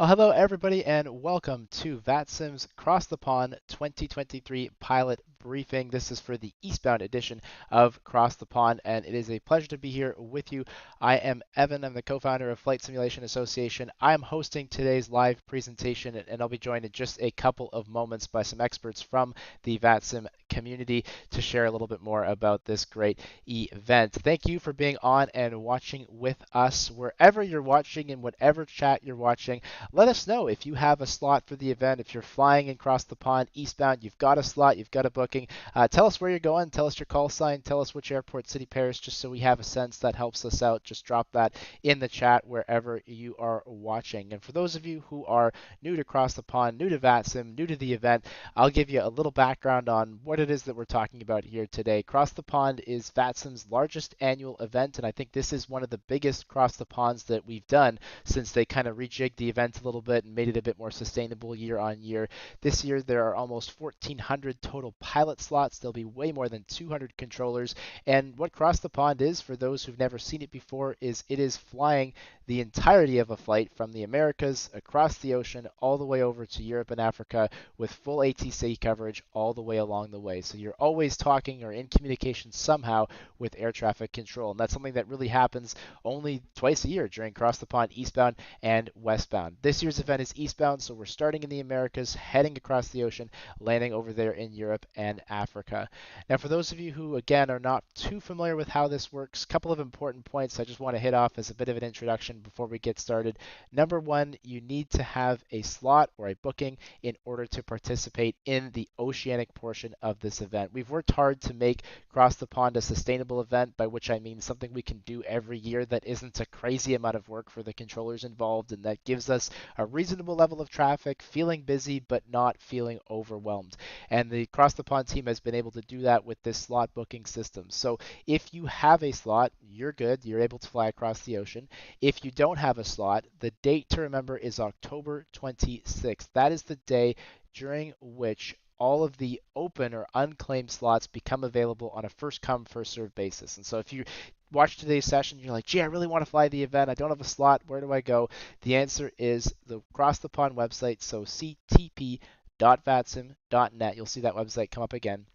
Well, hello everybody, and welcome to VATSIM's Cross the Pond 2023 pilot briefing. This is for the eastbound edition of Cross the Pond, and it is a pleasure to be here with you. I am Evan. I'm the co-founder of Flight Simulation Association. I am hosting today's live presentation, and I'll be joined in just a couple of moments by some experts from the VATSIM community to share a little bit more about this great event. Thank you for being on and watching with us wherever you're watching, in whatever chat you're watching. Let us know if you have a slot for the event. If you're flying across the pond eastbound, you've got a slot, you've got a booking. Tell us where you're going, tell us your call sign, tell us which airport, city, pairs, just so we have a sense. That helps us out. Just drop that in the chat wherever you are watching. And for those of you who are new to Cross the Pond, new to VATSIM, new to the event, I'll give you a little background on what it is that we're talking about here today. Cross the Pond is VATSIM's largest annual event, and I think this is one of the biggest Cross the Ponds that we've done since they kind of rejigged the event a little bit and made it a bit more sustainable year on year. This year there are almost 1,400 total pilot slots. There'll be way more than 200 controllers. And what Cross the Pond is, for those who've never seen it before, is it is flying the entirety of a flight from the Americas across the ocean all the way over to Europe and Africa with full ATC coverage all the way along the way. So you're always talking or in communication somehow with air traffic control. And that's something that really happens only twice a year during Cross the Pond eastbound and westbound. This year's event is eastbound, so we're starting in the Americas, heading across the ocean, landing over there in Europe and Africa. Now, for those of you who, again, are not too familiar with how this works, a couple of important points I just want to hit off as a bit of an introduction before we get started. Number one, you need to have a slot or a booking in order to participate in the oceanic portion of this event. We've worked hard to make Cross the Pond a sustainable event, by which I mean something we can do every year that isn't a crazy amount of work for the controllers involved, and that gives us a reasonable level of traffic, feeling busy but not feeling overwhelmed. And the Cross the Pond team has been able to do that with this slot booking system. So if you have a slot, you're good. You're able to fly across the ocean. If you don't have a slot, the date to remember is October 26th. That is the day during which all of the open or unclaimed slots become available on a first come, first served basis. And so if you watch today's session, you're like, gee, I really want to fly the event. I don't have a slot. Where do I go? The answer is the Cross the Pond website. So ctp.vatsim.net. You'll see that website come up again.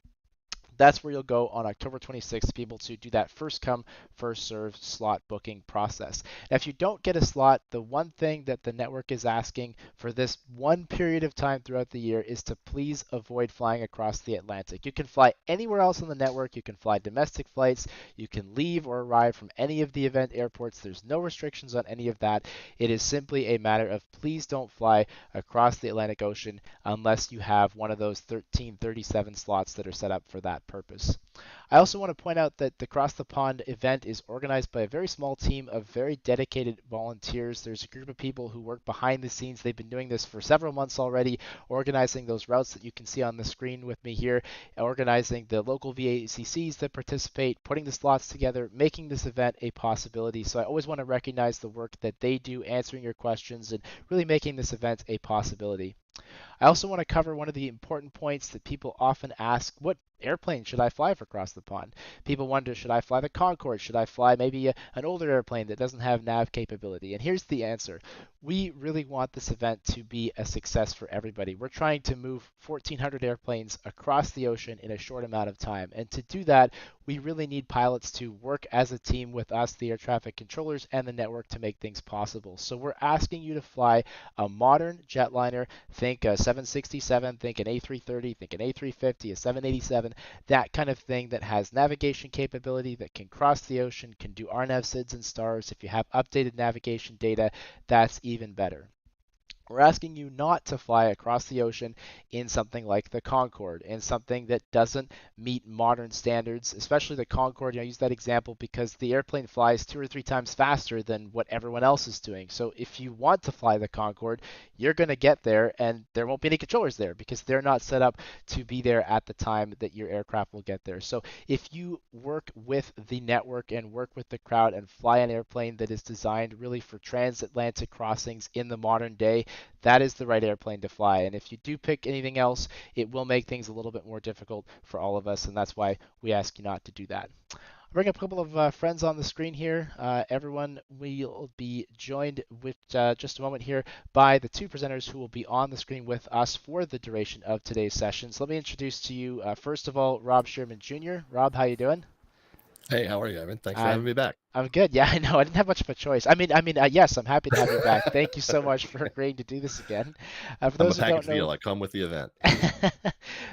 That's where you'll go on October 26th to be able to do that first come, first serve slot booking process. Now, if you don't get a slot, the one thing that the network is asking for this one period of time throughout the year is to please avoid flying across the Atlantic. You can fly anywhere else on the network. You can fly domestic flights. You can leave or arrive from any of the event airports. There's no restrictions on any of that. It is simply a matter of please don't fly across the Atlantic Ocean unless you have one of those 1337 slots that are set up for that purpose. I also want to point out that the Cross the Pond event is organized by a very small team of very dedicated volunteers. There's a group of people who work behind the scenes. They've been doing this for several months already, organizing those routes that you can see on the screen with me here, organizing the local VACCs that participate, putting the slots together, making this event a possibility. So I always want to recognize the work that they do, answering your questions and really making this event a possibility. I also want to cover one of the important points that people often ask: what airplane should I fly for Cross the Pond? People wonder, should I fly the Concorde? Should I fly maybe an older airplane that doesn't have nav capability? And here's the answer. We really want this event to be a success for everybody. We're trying to move 1,400 airplanes across the ocean in a short amount of time. And to do that, we really need pilots to work as a team with us, the air traffic controllers, and the network to make things possible. So we're asking you to fly a modern jetliner. Think a 767, think an A330, think an A350, a 787, that kind of thing that has navigation capability, that can cross the ocean, can do RNAV, SIDS, and stars. If you have updated navigation data, that's even better. We're asking you not to fly across the ocean in something like the Concorde, in something that doesn't meet modern standards, especially the Concorde. I use that example because the airplane flies 2 or 3 times faster than what everyone else is doing. So if you want to fly the Concorde, you're going to get there and there won't be any controllers there because they're not set up to be there at the time that your aircraft will get there. So if you work with the network and work with the crowd and fly an airplane that is designed really for transatlantic crossings in the modern day, that is the right airplane to fly. And if you do pick anything else, it will make things a little bit more difficult for all of us, and that's why we ask you not to do that. Bring up a couple of friends on the screen here. Everyone will be joined with just a moment here by the two presenters who will be on the screen with us for the duration of today's session. So let me introduce to you, first of all, Rob Sherman Jr. Rob, how you doing? Hey, how are you, Evan? Thanks for having I'm me back. I'm good. Yeah, I know. I didn't have much of a choice. Yes, I'm happy to have you back. Thank you so much for agreeing to do this again. For I'm a those who don't package know, deal. I come with the event.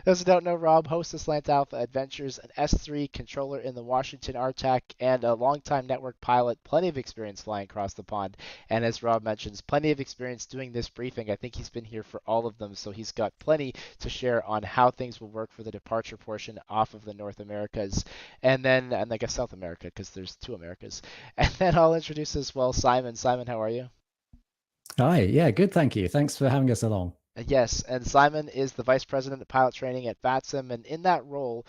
those who don't know, Rob hosts the Slant Alpha Adventures, an S3 controller in the Washington RTAC, and a longtime network pilot, plenty of experience flying across the pond. And as Rob mentions, plenty of experience doing this briefing. I think he's been here for all of them, so he's got plenty to share on how things will work for the departure portion off of the North Americas, and I guess South America, because there's two Americas. And then I'll introduce as well Simon. Simon, how are you? Hi, yeah, good, thank you. Thanks for having us along. Yes, and Simon is the Vice President of Pilot Training at VATSIM, and in that role,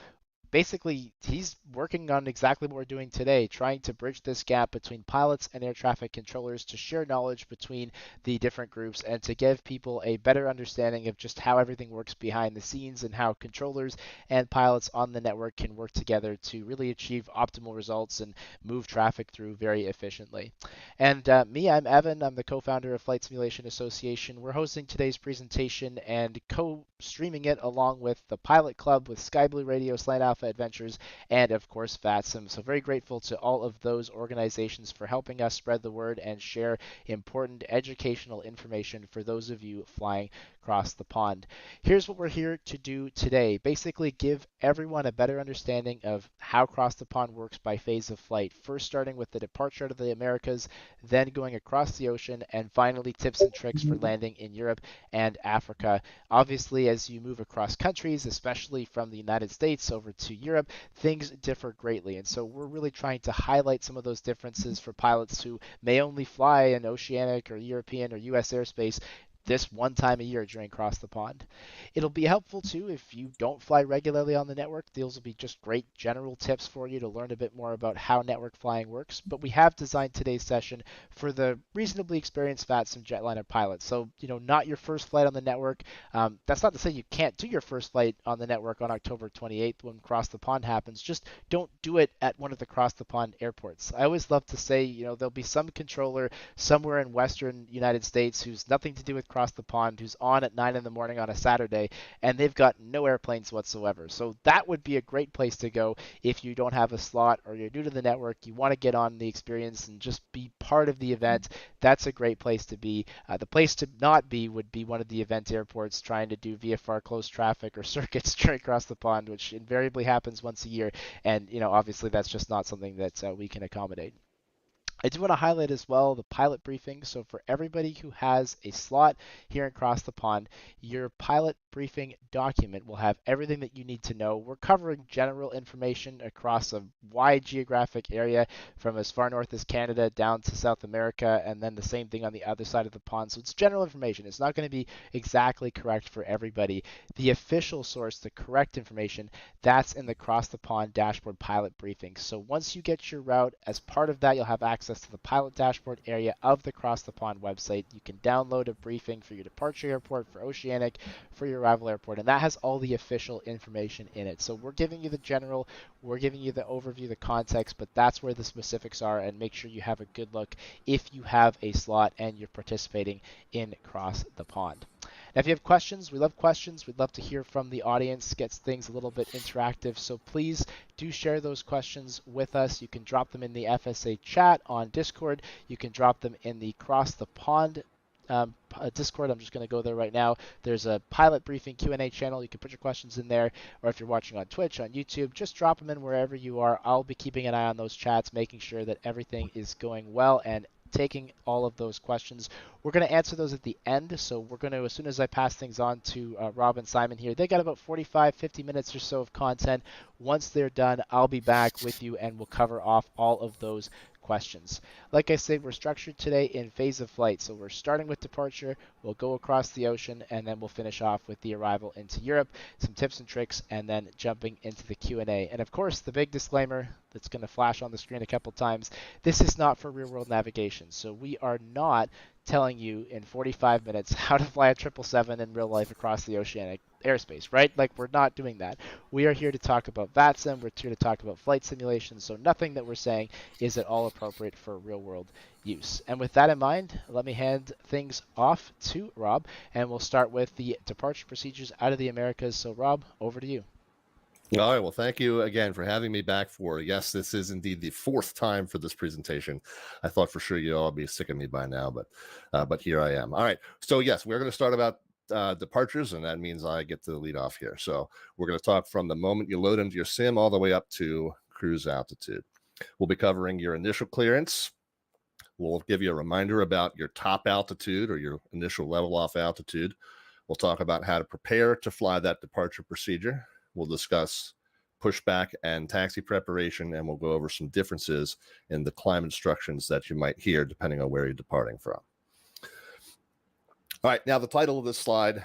basically he's working on exactly what we're doing today, trying to bridge this gap between pilots and air traffic controllers to share knowledge between the different groups and to give people a better understanding of just how everything works behind the scenes and how controllers and pilots on the network can work together to really achieve optimal results and move traffic through very efficiently. And I'm Evan. I'm the co-founder of Flight Simulation Association. We're hosting today's presentation and co-streaming it along with the Pilot Club with Sky Blue Radio, Slant Alpha Adventures, and of course VATSIM. So very grateful to all of those organizations for helping us spread the word and share important educational information for those of you flying across the pond. Here's what we're here to do today. Basically give everyone a better understanding of how cross the pond works by phase of flight. First starting with the departure out of the Americas, then going across the ocean, and finally tips and tricks for landing in Europe and Africa. Obviously, as you move across countries, especially from the United States over to Europe, things differ greatly. And so we're really trying to highlight some of those differences for pilots who may only fly in oceanic or European or US airspace this one time a year during Cross the Pond. It'll be helpful too if you don't fly regularly on the network. These will be just great general tips for you to learn a bit more about how network flying works. But we have designed today's session for the reasonably experienced VATSIM jetliner pilots. So, not your first flight on the network. That's not to say you can't do your first flight on the network on October 28th when Cross the Pond happens. Just don't do it at one of the Cross the Pond airports. I always love to say, there'll be some controller somewhere in Western United States who's nothing to do with Cross the Pond, who's on at 9 in the morning on a Saturday, and they've got no airplanes whatsoever. So that would be a great place to go if you don't have a slot or you're new to the network, you want to get on the experience and just be part of the event. That's a great place to be. The place to not be would be one of the event airports trying to do VFR closed traffic or circuits during across the pond, which invariably happens once a year. And, obviously that's just not something that we can accommodate. I do want to highlight as well the pilot briefing. So for everybody who has a slot here across the pond, your pilot briefing document will have everything that you need to know. We're covering general information across a wide geographic area from as far north as Canada down to South America, and then the same thing on the other side of the pond. So it's general information. It's not going to be exactly correct for everybody. The official source, the correct information, that's in the Cross the Pond dashboard pilot briefing. So once you get your route, as part of that, you'll have access to the pilot dashboard area of the Cross the Pond website. You can download a briefing for your departure airport, for oceanic, for your arrival airport, and that has all the official information in it. So we're giving you the general, we're giving you the overview, the context, but that's where the specifics are, and make sure you have a good look if you have a slot and you're participating in Cross the Pond. Now, if you have questions, we love questions. We'd love to hear from the audience, gets things a little bit interactive. So please do share those questions with us. You can drop them in the FSA chat on Discord. You can drop them in the Cross the Pond Discord. I'm just going to go there right now. There's a pilot briefing Q&A channel. You can put your questions in there, or if you're watching on Twitch, on YouTube, just drop them in wherever you are. I'll be keeping an eye on those chats, making sure that everything is going well and taking all of those questions. We're going to answer those at the end, so we're going to, as soon as I pass things on to Rob and Simon here, they got about 45-50 minutes or so of content. Once they're done, I'll be back with you and we'll cover off all of those questions. Like I said, we're structured today in phase of flight. So we're starting with departure, we'll go across the ocean, and then we'll finish off with the arrival into Europe, some tips and tricks, and then jumping into the Q&A. And of course, the big disclaimer that's going to flash on the screen a couple times, this is not for real world navigation. So we are not telling you in 45 minutes how to fly a 777 in real life across the oceanic airspace, right? Like, we're not doing that. We are here to talk about VATSIM. We're here to talk about flight simulations. So nothing that we're saying is at all appropriate for real world use. And with that in mind, let me hand things off to Rob, and we'll start with the departure procedures out of the Americas. So Rob, over to you. All right. Well, thank you again for having me back for, yes, this is indeed the fourth time for this presentation. I thought for sure you'd all be sick of me by now, but here I am. All right. So yes, we're going to start about departures, and that means I get to lead off here. So we're going to talk from the moment you load into your sim all the way up to cruise altitude. We'll be covering your initial clearance. We'll give you a reminder about your top altitude or your initial level off altitude. We'll talk about how to prepare to fly that departure procedure. We'll discuss pushback and taxi preparation, and we'll go over some differences in the climb instructions that you might hear depending on where you're departing from. All right, now the title of this slide,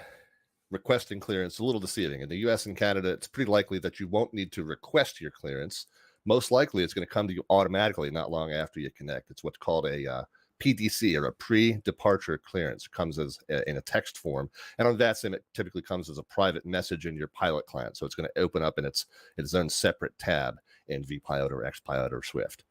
requesting clearance, a little deceiving. In the US and Canada, it's pretty likely that you won't need to request your clearance. Most likely it's going to come to you automatically not long after you connect. It's what's called a PDC, or a pre-departure clearance. It comes as in a text form, and on VATSIM it typically comes as a private message in your pilot client. So it's going to open up in its own separate tab in vPilot or XPilot or Swift.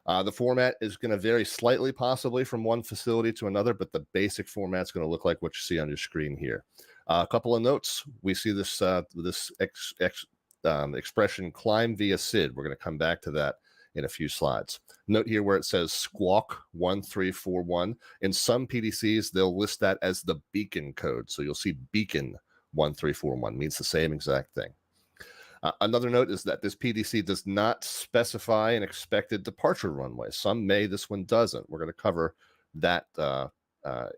The format is going to vary slightly, possibly from one facility to another, but the basic format is going to look like what you see on your screen here. A couple of notes: we see this expression "climb via SID." We're going to come back to that in a few slides. Note here where it says Squawk 1341. In some PDCs, they'll list that as the beacon code. So you'll see beacon 1341, means the same exact thing. Another note is that this PDC does not specify an expected departure runway. Some may, this one doesn't. We're going to cover that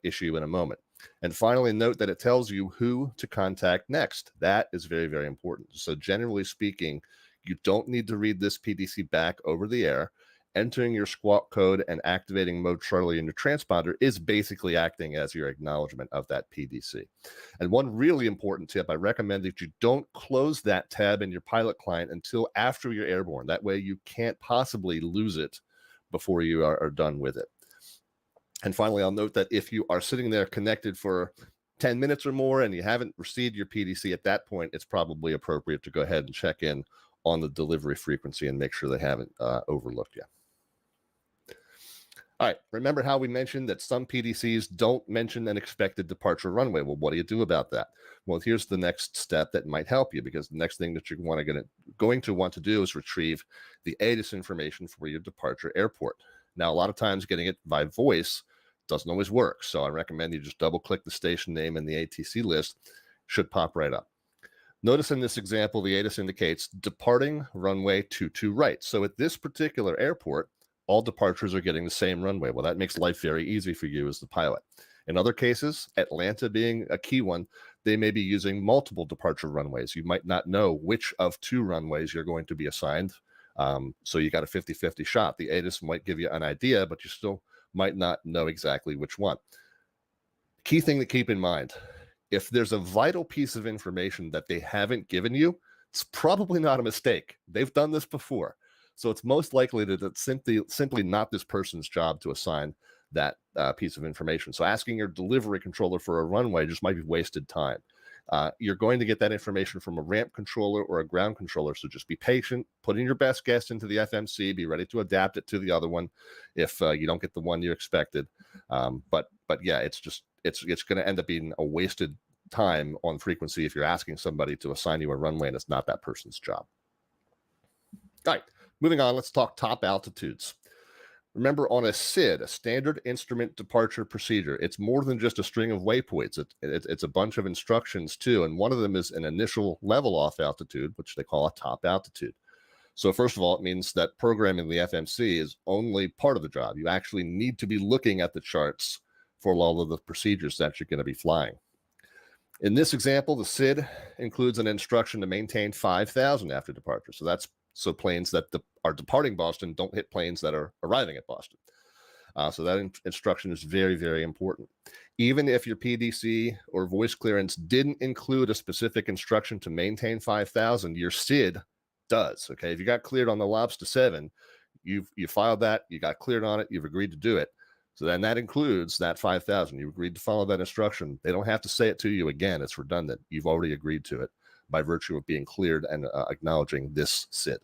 issue in a moment. And finally, note that it tells you who to contact next. That is very, very important. So generally speaking, you don't need to read this PDC back over the air. Entering your squawk code and activating mode Charlie in your transponder is basically acting as your acknowledgement of that PDC. And one really important tip, I recommend that you don't close that tab in your pilot client until after you're airborne. That way you can't possibly lose it before you are done with it. And finally, I'll note that if you are sitting there connected for 10 minutes or more and you haven't received your PDC at that point, it's probably appropriate to go ahead and check in on the delivery frequency and make sure they haven't overlooked you. All right, remember how we mentioned that some PDCs don't mention an expected departure runway? Well, what do you do about that? Well, here's the next step that might help you, because the next thing that you're going to want to do is retrieve the ATIS information for your departure airport. Now, a lot of times getting it by voice doesn't always work, so I recommend you just double-click the station name in the ATC list. Should pop right up. Notice in this example, the ATIS indicates departing runway 22 right. So at this particular airport, all departures are getting the same runway. Well, that makes life very easy for you as the pilot. In other cases, Atlanta being a key one, they may be using multiple departure runways. You might not know which of two runways you're going to be assigned. So you got a 50-50 shot. The ATIS might give you an idea, but you still might not know exactly which one. Key thing to keep in mind, if there's a vital piece of information that they haven't given you, it's probably not a mistake. They've done this before. So it's most likely that it's simply not this person's job to assign that piece of information. So asking your delivery controller for a runway just might be wasted time. You're going to get that information from a ramp controller or a ground controller, so just be patient, put in your best guess into the FMC, be ready to adapt it to the other one if you don't get the one you expected. But yeah, it's going to end up being a wasted time on frequency if you're asking somebody to assign you a runway and it's not that person's job. All right, moving on, let's talk top altitudes. Remember, on a SID, a standard instrument departure procedure, it's more than just a string of waypoints. It's a bunch of instructions too, and one of them is an initial level off altitude, which they call a top altitude. So first of all, it means that programming the FMC is only part of the job. You actually need to be looking at the charts for all of the procedures that you're going to be flying. In this example, the SID includes an instruction to maintain 5,000 after departure. So that's so planes that are departing Boston don't hit planes that are arriving at Boston. So that instruction is very, very important. Even if your PDC or voice clearance didn't include a specific instruction to maintain 5,000, your SID does. Okay, if you got cleared on the Lobster 7, you filed that, you got cleared on it, you've agreed to do it. So then that includes that 5,000. You agreed to follow that instruction. They don't have to say it to you again. It's redundant. You've already agreed to it by virtue of being cleared and acknowledging this SID.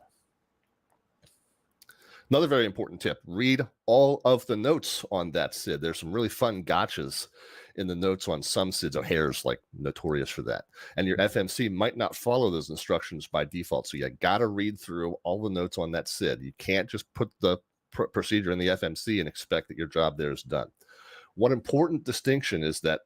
Another very important tip, read all of the notes on that SID. There's some really fun gotchas in the notes on some SIDs. O'Hare's like notorious for that. And your FMC might not follow those instructions by default. So you got to read through all the notes on that SID. You can't just put the procedure in the FMC and expect that your job there is done. One important distinction is that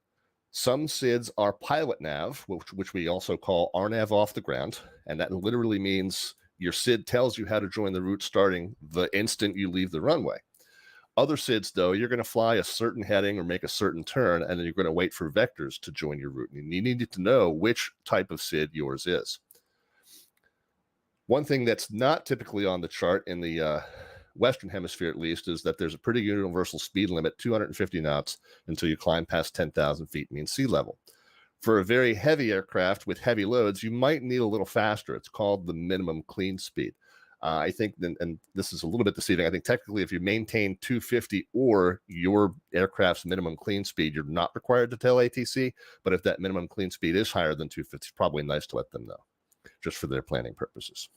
some SIDs are pilot nav, which we also call RNAV off the ground. And that literally means your SID tells you how to join the route starting the instant you leave the runway. Other SIDs, though, you're going to fly a certain heading or make a certain turn, and then you're going to wait for vectors to join your route. And you need to know which type of SID yours is. One thing that's not typically on the chart in the Western Hemisphere, at least, is that there's a pretty universal speed limit, 250 knots, until you climb past 10,000 feet mean sea level. For a very heavy aircraft with heavy loads, you might need a little faster. It's called the minimum clean speed. I think, and this is a little bit deceiving, I think technically if you maintain 250 or your aircraft's minimum clean speed, you're not required to tell ATC, but if that minimum clean speed is higher than 250, it's probably nice to let them know, just for their planning purposes.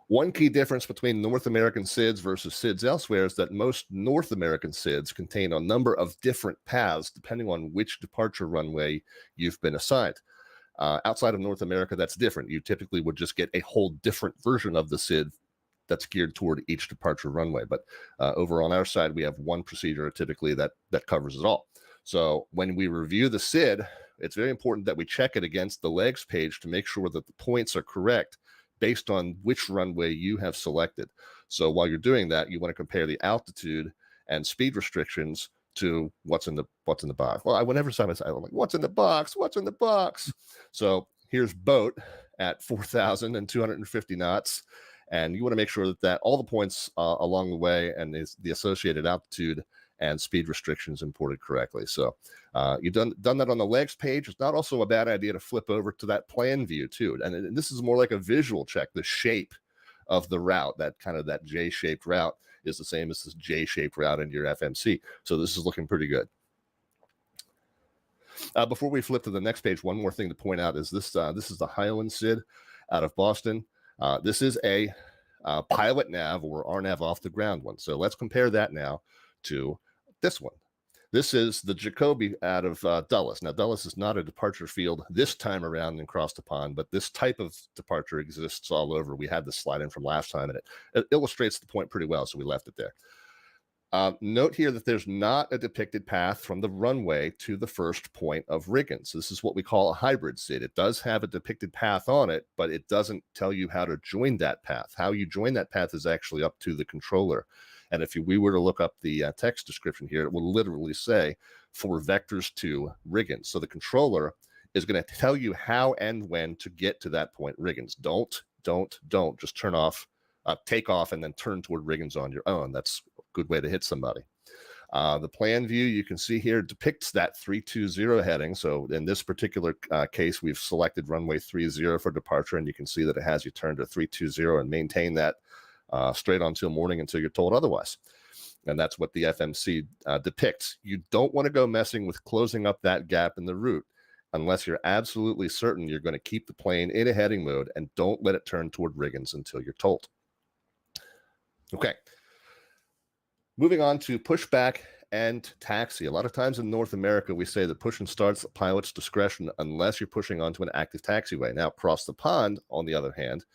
One key difference between North American SIDs versus SIDs elsewhere is that most North American SIDs contain a number of different paths depending on which departure runway you've been assigned. Outside of North America, that's different. You typically would just get a whole different version of the SID that's geared toward each departure runway. But over on our side, we have one procedure typically that covers it all. So when we review the SID, it's very important that we check it against the legs page to make sure that the points are correct based on which runway you have selected. So while you're doing that, you want to compare the altitude and speed restrictions to what's in the box. Well, whenever someone says, I'm like, what's in the box? What's in the box? So here's boat at 4,250 knots. And you want to make sure that all the points along the way and the associated altitude and speed restrictions imported correctly. So you've done that on the legs page. It's not also a bad idea to flip over to that plan view too. And this is more like a visual check. The shape of the route, that kind of that J-shaped route, is the same as this J-shaped route in your FMC. So this is looking pretty good. Before we flip to the next page, one more thing to point out is this is the Highland SID out of Boston. This is a pilot nav or RNAV off the ground one. So let's compare that now to this one. This is the Jacoby out of Dulles. Now, Dulles is not a departure field this time around and across the pond, but this type of departure exists all over. We had this slide in from last time, and it illustrates the point pretty well, so we left it there. Note here that there's not a depicted path from the runway to the first point of rigging. So this is what we call a hybrid SID. It does have a depicted path on it, but it doesn't tell you how to join that path. How you join that path is actually up to the controller. And if we were to look up the text description here, it will literally say for vectors to rigging. So the controller is going to tell you how and when to get to that point riggings. Don't just turn off, take off, and then turn toward riggings on your own. That's a good way to hit somebody. The plan view you can see here depicts that 320 heading. So in this particular case, we've selected runway 30 for departure, and you can see that it has you turn to 320 and maintain that straight on till morning until you're told otherwise. And that's what the FMC depicts. You don't want to go messing with closing up that gap in the route unless you're absolutely certain you're going to keep the plane in a heading mode, and don't let it turn toward riggings until you're told. Okay. Moving on to pushback and taxi. A lot of times in North America, we say that push and start's the pilot's discretion unless you're pushing onto an active taxiway. Now, across the pond, on the other hand,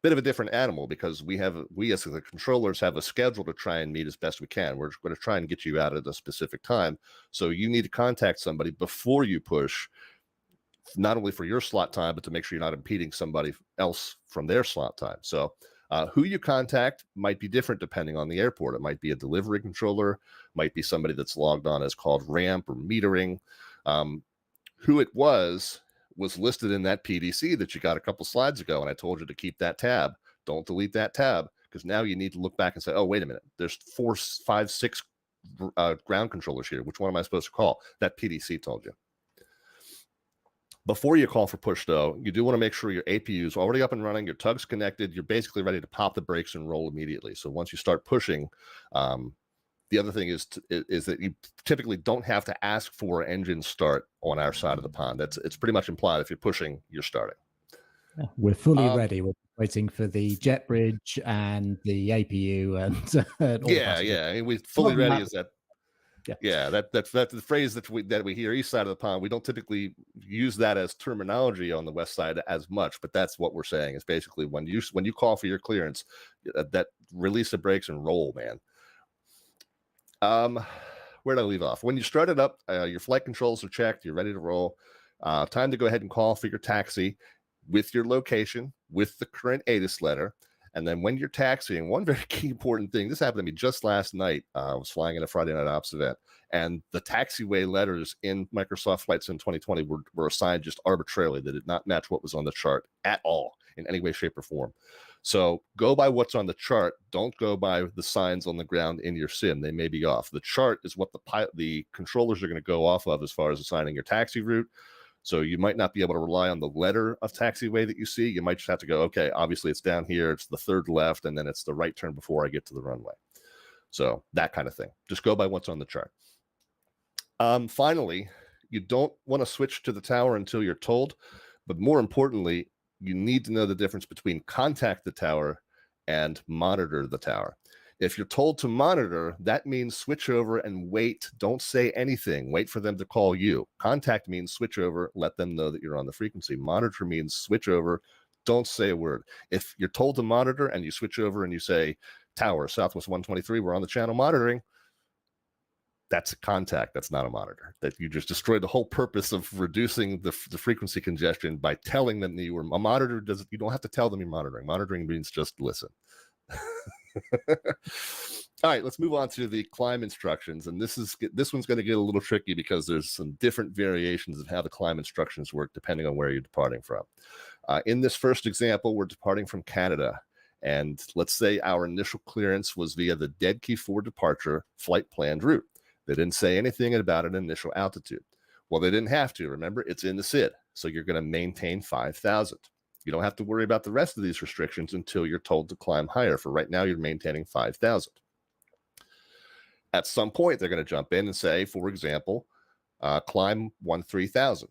bit of a different animal, because we as the controllers have a schedule to try and meet as best we can. We're going to try and get you out at a specific time. So you need to contact somebody before you push, not only for your slot time, but to make sure you're not impeding somebody else from their slot time. So who you contact might be different depending on the airport. It might be a delivery controller, might be somebody that's logged on as called ramp or metering. Who it was listed in that PDC that you got a couple slides ago, and I told you to keep that tab. Don't delete that tab, because now you need to look back and say, oh, wait a minute, there's 4, 5, 6 ground controllers here. Which one am I supposed to call? That PDC told you. Before you call for push, though, you do want to make sure your APU is already up and running, your tug's connected, you're basically ready to pop the brakes and roll immediately. So once you start pushing, The other thing is that you typically don't have to ask for engine start on our side of the pond. It's pretty much implied. If you're pushing, you're starting. Yeah, we're fully ready. We're waiting for the jet bridge and the APU and all the passengers. Yeah. I mean, we fully ready is that. Yeah. Yeah, that's the phrase that we hear east side of the pond. We don't typically use that as terminology on the west side as much, but that's what we're saying is basically when you call for your clearance, that release the brakes and roll, man. Where did I leave off? When you start it up, your flight controls are checked. You're ready to roll. Time to go ahead and call for your taxi with your location, with the current ATIS letter. And then when you're taxiing, one very key important thing, this happened to me just last night. I was flying in a Friday Night Ops event, and the taxiway letters in Microsoft Flight Sim 2020 were assigned just arbitrarily. They did not match what was on the chart at all in any way, shape, or form. So go by what's on the chart. Don't go by the signs on the ground in your sim. They may be off. The chart is what the controllers are going to go off of as far as assigning your taxi route. So you might not be able to rely on the letter of taxiway that you see. You might just have to go, okay, obviously it's down here. It's the third left, and then it's the right turn before I get to the runway. So that kind of thing. Just go by what's on the chart. Finally, you don't want to switch to the tower until you're told. But more importantly, you need to know the difference between contact the tower and monitor the tower. If you're told to monitor, that means switch over and wait. Don't say anything. Wait for them to call you. Contact means switch over, let them know that you're on the frequency. Monitor means switch over, don't say a word. If you're told to monitor and you switch over and you say, tower, Southwest 123, we're on the channel monitoring, that's a contact. That's not a monitor. That you just destroyed the whole purpose of reducing the frequency congestion by telling them that you were a monitor. You don't have to tell them you're monitoring. Monitoring means just listen. All right, let's move on to the climb instructions, and this one's going to get a little tricky because there's some different variations of how the climb instructions work depending on where you're departing from. In this first example, we're departing from Canada, and let's say our initial clearance was via the dead key 4 departure flight planned route. They didn't say anything about an initial altitude. Well, they didn't have to. Remember, it's in the SID, so you're going to maintain 5,000. You don't have to worry about the rest of these restrictions until you're told to climb higher. For right now, you're maintaining 5,000. At some point, they're going to jump in and say, for example, climb 13,000.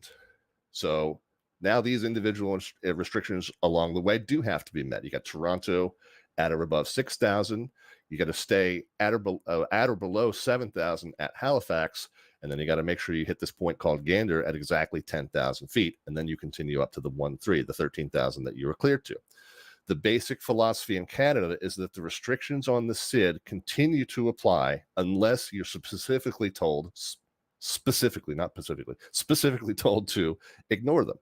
So now these individual restrictions along the way do have to be met. You got Toronto at or above 6,000. You got to stay at or below 7,000 at Halifax. And then you got to make sure you hit this point called Gander at exactly 10,000 feet. And then you continue up to the 13,000 that you were cleared to. The basic philosophy in Canada is that the restrictions on the SID continue to apply unless you're specifically told to ignore them.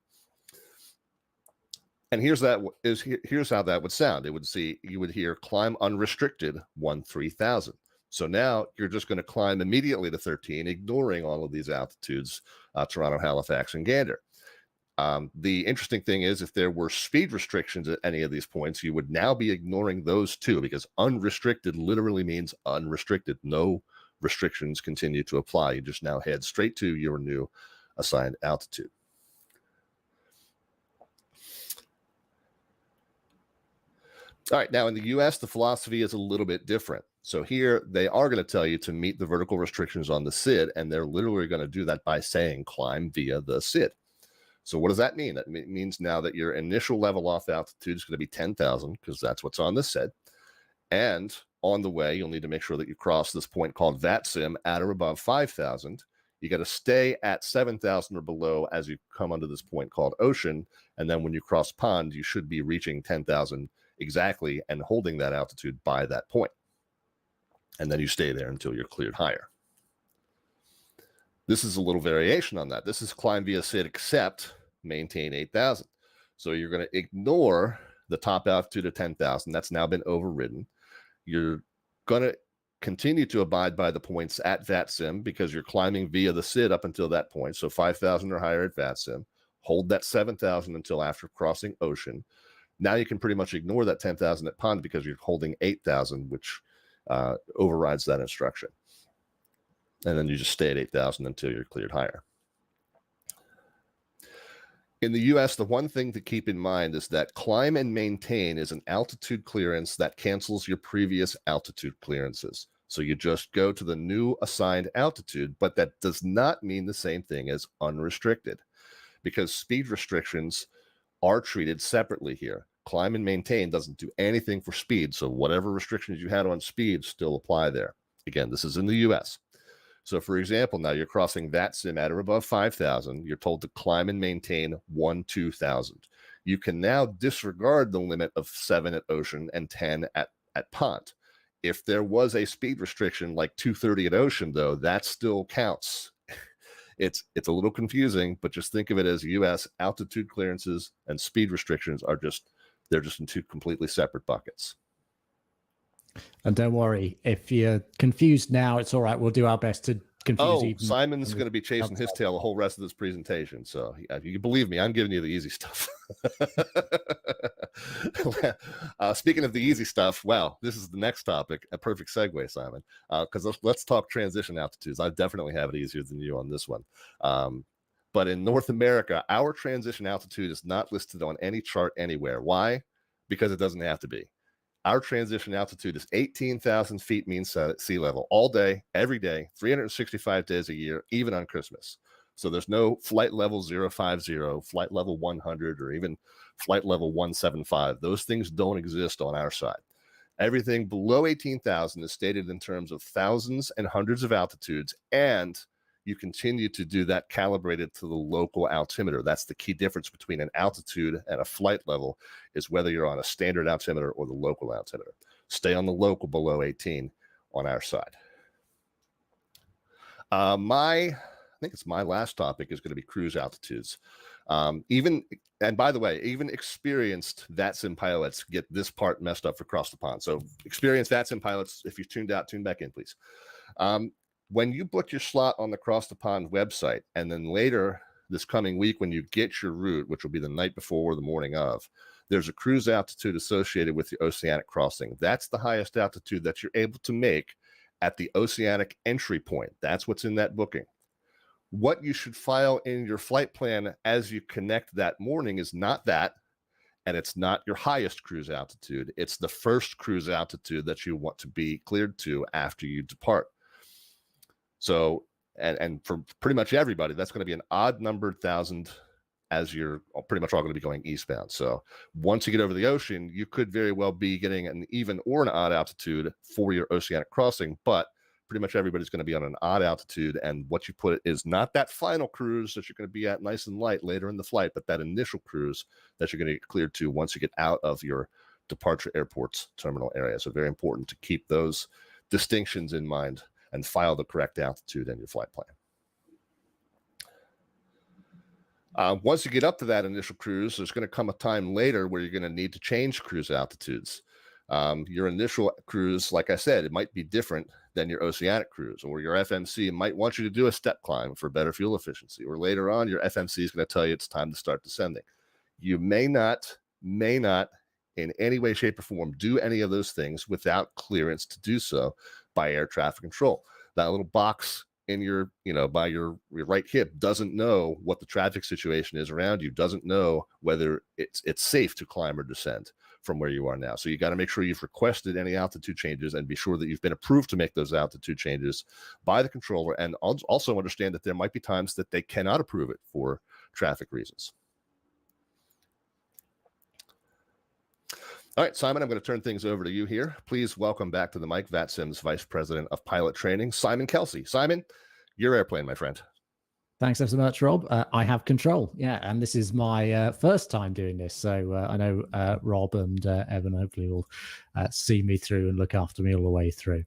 And here's how that would sound. You would hear climb unrestricted 13,000. So now you're just going to climb immediately to 13, ignoring all of these altitudes, Toronto, Halifax, and Gander. The interesting thing is if there were speed restrictions at any of these points, you would now be ignoring those too, because unrestricted literally means unrestricted. No restrictions continue to apply. You just now head straight to your new assigned altitude. All right, now in the US, the philosophy is a little bit different. So here they are going to tell you to meet the vertical restrictions on the SID, and they're literally going to do that by saying climb via the SID. So what does that mean? That means now that your initial level off altitude is going to be 10,000 because that's what's on the SID. And on the way, you'll need to make sure that you cross this point called VATSIM at or above 5,000. You got to stay at 7,000 or below as you come under this point called ocean. And then when you cross pond, you should be reaching 10,000 exactly and holding that altitude by that point. And then you stay there until you're cleared higher. This is a little variation on that. This is climb via SID except maintain 8,000. So you're going to ignore the top altitude of 10,000. That's now been overridden. You're going to continue to abide by the points at VATSIM because you're climbing via the SID up until that point. So 5,000 or higher at VATSIM. Hold that 7,000 until after crossing ocean. Now you can pretty much ignore that 10,000 at pond because you're holding 8,000, which overrides that instruction. And then you just stay at 8,000 until you're cleared higher. In the US, the one thing to keep in mind is that climb and maintain is an altitude clearance that cancels your previous altitude clearances. So you just go to the new assigned altitude, but that does not mean the same thing as unrestricted, because speed restrictions are treated separately here. Climb and maintain doesn't do anything for speed, so whatever restrictions you had on speed still apply there. Again, this is in the US. So for example, now you're crossing VATSIM at or above 5,000. You're told to climb and maintain 2,000. You can now disregard the limit of 7 at ocean and 10 at pond. If there was a speed restriction like 230 at ocean, though, that still counts. It's a little confusing, but just think of it as US altitude clearances and speed restrictions are they're just in two completely separate buckets. And don't worry, if you're confused now, it's all right. We'll do our best to confuse you. Simon's going to be chasing his tail the whole rest of this presentation. So you believe me, I'm giving you the easy stuff. Speaking of the easy stuff, wow, this is the next topic, a perfect segue, Simon, because let's talk transition altitudes. I definitely have it easier than you on this one. But in North America, our transition altitude is not listed on any chart anywhere. Why? Because it doesn't have to be. Our transition altitude is 18,000 feet mean sea level all day, every day, 365 days a year, even on Christmas. So there's no flight level 050, flight level 100, or even flight level 175. Those things don't exist on our side. Everything below 18,000 is stated in terms of thousands and hundreds of altitudes, and you continue to do that calibrated to the local altimeter. That's the key difference between an altitude and a flight level, is whether you're on a standard altimeter or the local altimeter. Stay on the local below 18 on our side. I think it's my last topic is going to be cruise altitudes. And by the way, even experienced VATSIM pilots get this part messed up for across the pond. So experienced VATSIM pilots, if you've tuned out, tune back in, please. When you book your slot on the Cross the Pond website, and then later this coming week when you get your route, which will be the night before or the morning of, there's a cruise altitude associated with the oceanic crossing. That's the highest altitude that you're able to make at the oceanic entry point. That's what's in that booking. What you should file in your flight plan as you connect that morning is not that, and it's not your highest cruise altitude. It's the first cruise altitude that you want to be cleared to after you depart. So, and for pretty much everybody, that's going to be an odd numbered thousand as you're pretty much all going to be going eastbound. So once you get over the ocean, you could very well be getting an even or an odd altitude for your oceanic crossing, but pretty much everybody's going to be on an odd altitude. And what you put is not that final cruise that you're going to be at nice and light later in the flight, but that initial cruise that you're going to get cleared to once you get out of your departure airport's terminal area. So very important to keep those distinctions in mind and file the correct altitude in your flight plan. Once you get up to that initial cruise, there's going to come a time later where you're going to need to change cruise altitudes. Your initial cruise, like I said, it might be different than your oceanic cruise, or your FMC might want you to do a step climb for better fuel efficiency, or later on your FMC is going to tell you it's time to start descending. You may not in any way, shape, or form do any of those things without clearance to do so by air traffic control. That little box in your, by your right hip doesn't know what the traffic situation is around you, doesn't know whether it's safe to climb or descend from where you are now. So you got to make sure you've requested any altitude changes and be sure that you've been approved to make those altitude changes by the controller, and also understand that there might be times that they cannot approve it for traffic reasons. All right, Simon, I'm going to turn things over to you here. Please welcome back to the mic VATSIM's Vice President of Pilot Training, Simon Kelsey. Simon, your airplane, my friend. Thanks ever so much, Rob. I have control. Yeah, and this is my first time doing this. So I know Rob and Evan hopefully will see me through and look after me all the way through.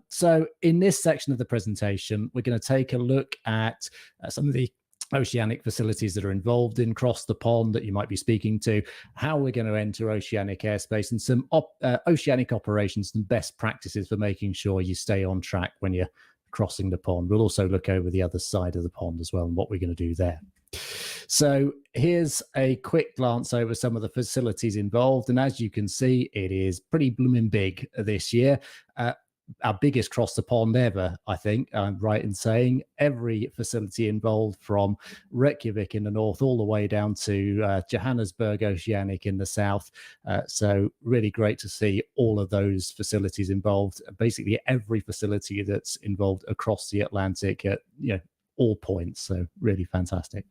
So in this section of the presentation, we're going to take a look at some of the oceanic facilities that are involved in Cross the Pond that you might be speaking to, how we're going to enter oceanic airspace, and some oceanic operations and best practices for making sure you stay on track when you're crossing the pond. We'll also look over the other side of the pond as well and what we're going to do there. So here's a quick glance over some of the facilities involved, and as you can see, it is pretty blooming big this year. our biggest cross the pond ever, I think I'm right in saying. Every facility involved, from Reykjavik in the north all the way down to Johannesburg Oceanic in the south. So really great to see all of those facilities involved, basically every facility that's involved across the Atlantic at all points. So really fantastic.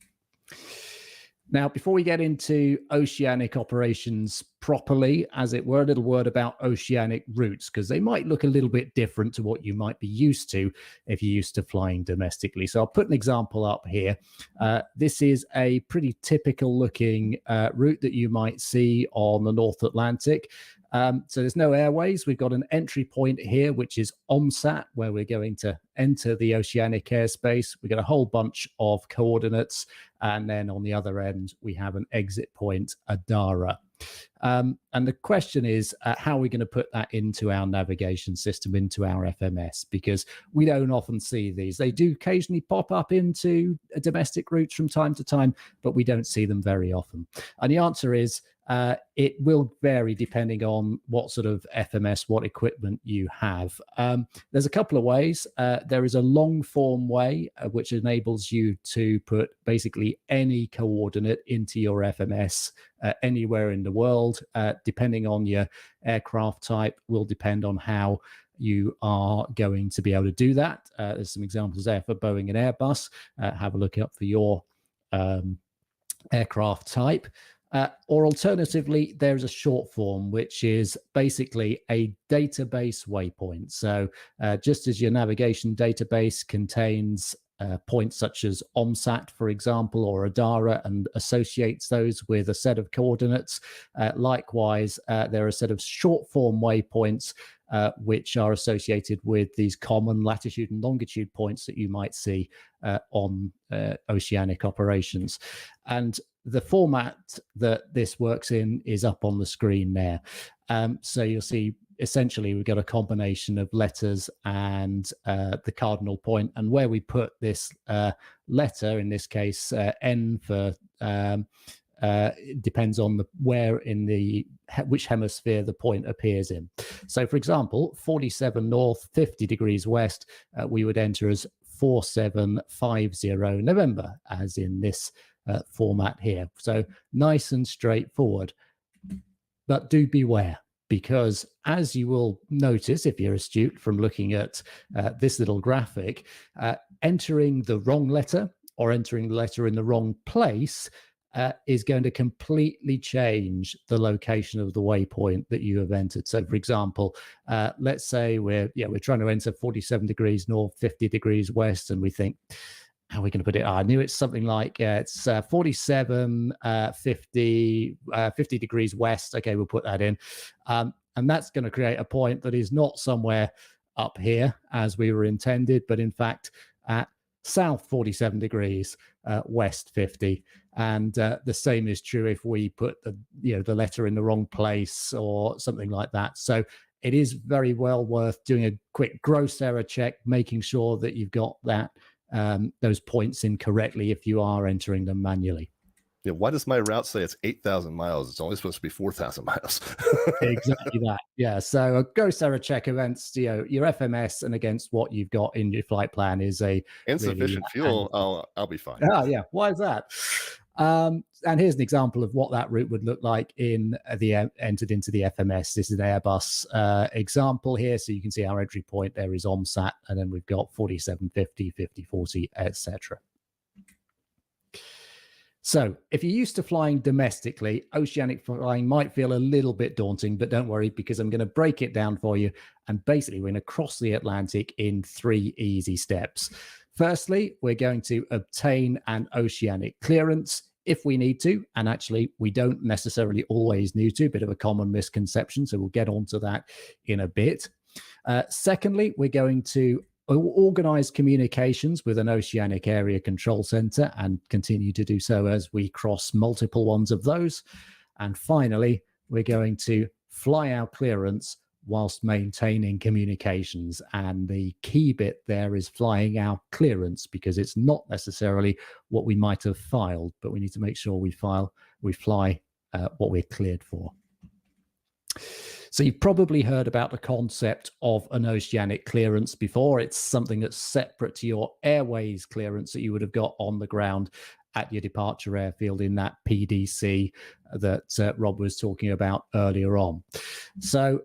Now, before we get into oceanic operations properly, as it were, a little word about oceanic routes, because they might look a little bit different to what you might be used to if you're used to flying domestically. So I'll put an example up here. This is a pretty typical looking route that you might see on the North Atlantic. So there's no airways. We've got an entry point here, which is OMSAT, where we're going to enter the oceanic airspace. We've got a whole bunch of coordinates. And then on the other end, we have an exit point, ADARA. And the question is, how are we going to put that into our navigation system, into our FMS? Because we don't often see these. They do occasionally pop up into domestic routes from time to time, but we don't see them very often. And the answer is, it will vary depending on what sort of FMS, what equipment you have. There's a couple of ways. There is a long form way, which enables you to put basically any coordinate into your FMS anywhere in the world, depending on your aircraft type, will depend on how you are going to be able to do that. There's some examples there for Boeing and Airbus. Have a look up for your aircraft type. Or alternatively, there's a short form, which is basically a database waypoint. So just as your navigation database contains points such as OMSAT, for example, or ADARA, and associates those with a set of coordinates, likewise, there are a set of short form waypoints which are associated with these common latitude and longitude points that you might see on oceanic operations. And the format that this works in is up on the screen there. So you'll see essentially we've got a combination of letters and the cardinal point, and where we put this letter, in this case N for it depends on where in which hemisphere the point appears in. So for example, 47 north, 50 degrees west, we would enter as 4750 November, as in this format here. So nice and straightforward. But do beware, because as you will notice if you're astute from looking at this little graphic, entering the wrong letter or entering the letter in the wrong place is going to completely change the location of the waypoint that you have entered. So for example, let's say we're trying to enter 47 degrees north, 50 degrees west, and we think, how are we going to put it? I knew it's something like it's 47, 50 degrees west. Okay, we'll put that in. And that's going to create a point that is not somewhere up here as we were intended, but in fact at south 47 degrees, west 50. And the same is true if we put the letter in the wrong place or something like that. So it is very well worth doing a quick gross error check, making sure that you've got that those points in correctly if you are entering them manually. Yeah, why does my route say it's 8,000 miles? It's only supposed to be 4,000 miles. Exactly that. Yeah. So a gross error check against your FMS and against what you've got in your flight plan is a insufficient fuel. I'll be fine. Oh yeah. Why is that? And here's an example of what that route would look like in the entered into the FMS. This is an Airbus example here. So you can see our entry point there is OMSAT, and then we've got 4750, 5040, etc. So if you're used to flying domestically, oceanic flying might feel a little bit daunting, but don't worry, because I'm going to break it down for you. And basically, we're going to cross the Atlantic in 3 easy steps. Firstly, we're going to obtain an oceanic clearance if we need to. And actually, we don't necessarily always need to, bit of a common misconception. So we'll get onto that in a bit. Secondly, we're going to organize communications with an oceanic area control center and continue to do so as we cross multiple ones of those. And finally, we're going to fly our clearance whilst maintaining communications. And the key bit there is flying our clearance, because it's not necessarily what we might have filed, but we need to make sure we fly what we're cleared for. So you've probably heard about the concept of an oceanic clearance before. It's something that's separate to your airways clearance that you would have got on the ground at your departure airfield in that PDC that Rob was talking about earlier on. So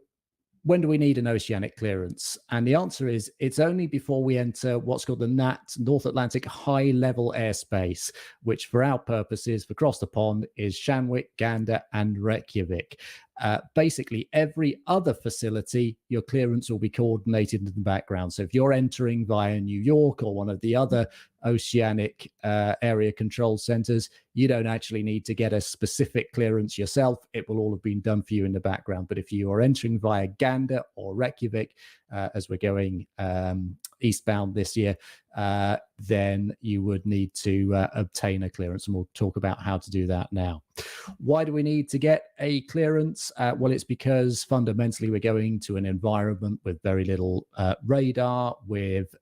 when do we need an oceanic clearance? And the answer is it's only before we enter what's called the NAT, North Atlantic High Level Airspace, which for our purposes, for across the pond, is Shanwick, Gander, and Reykjavik. Basically, every other facility, your clearance will be coordinated in the background. So if you're entering via New York or one of the other oceanic area control centers, you don't actually need to get a specific clearance yourself. It will all have been done for you in the background. But if you are entering via Gander or Reykjavik, as we're going eastbound this year, then you would need to obtain a clearance, and we'll talk about how to do that now. Why do we need to get a clearance? Well, it's because fundamentally we're going to an environment with very little radar, with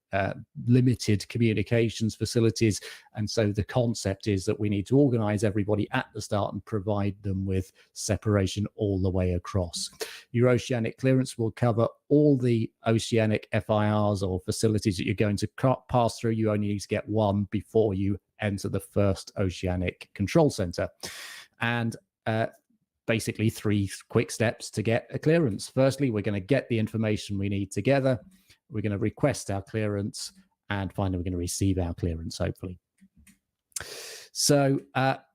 limited communications facilities, and so the concept is that we need to organize everybody at the start and provide them with separation all the way across. Your oceanic clearance will cover all the oceanic FIRs or facilities that you're going to pass through. You only need to get one before you enter the first oceanic control center. And basically 3 quick steps to get a clearance. Firstly, we're going to get the information we need together. We're going to request our clearance, and finally, we're going to receive our clearance, hopefully. So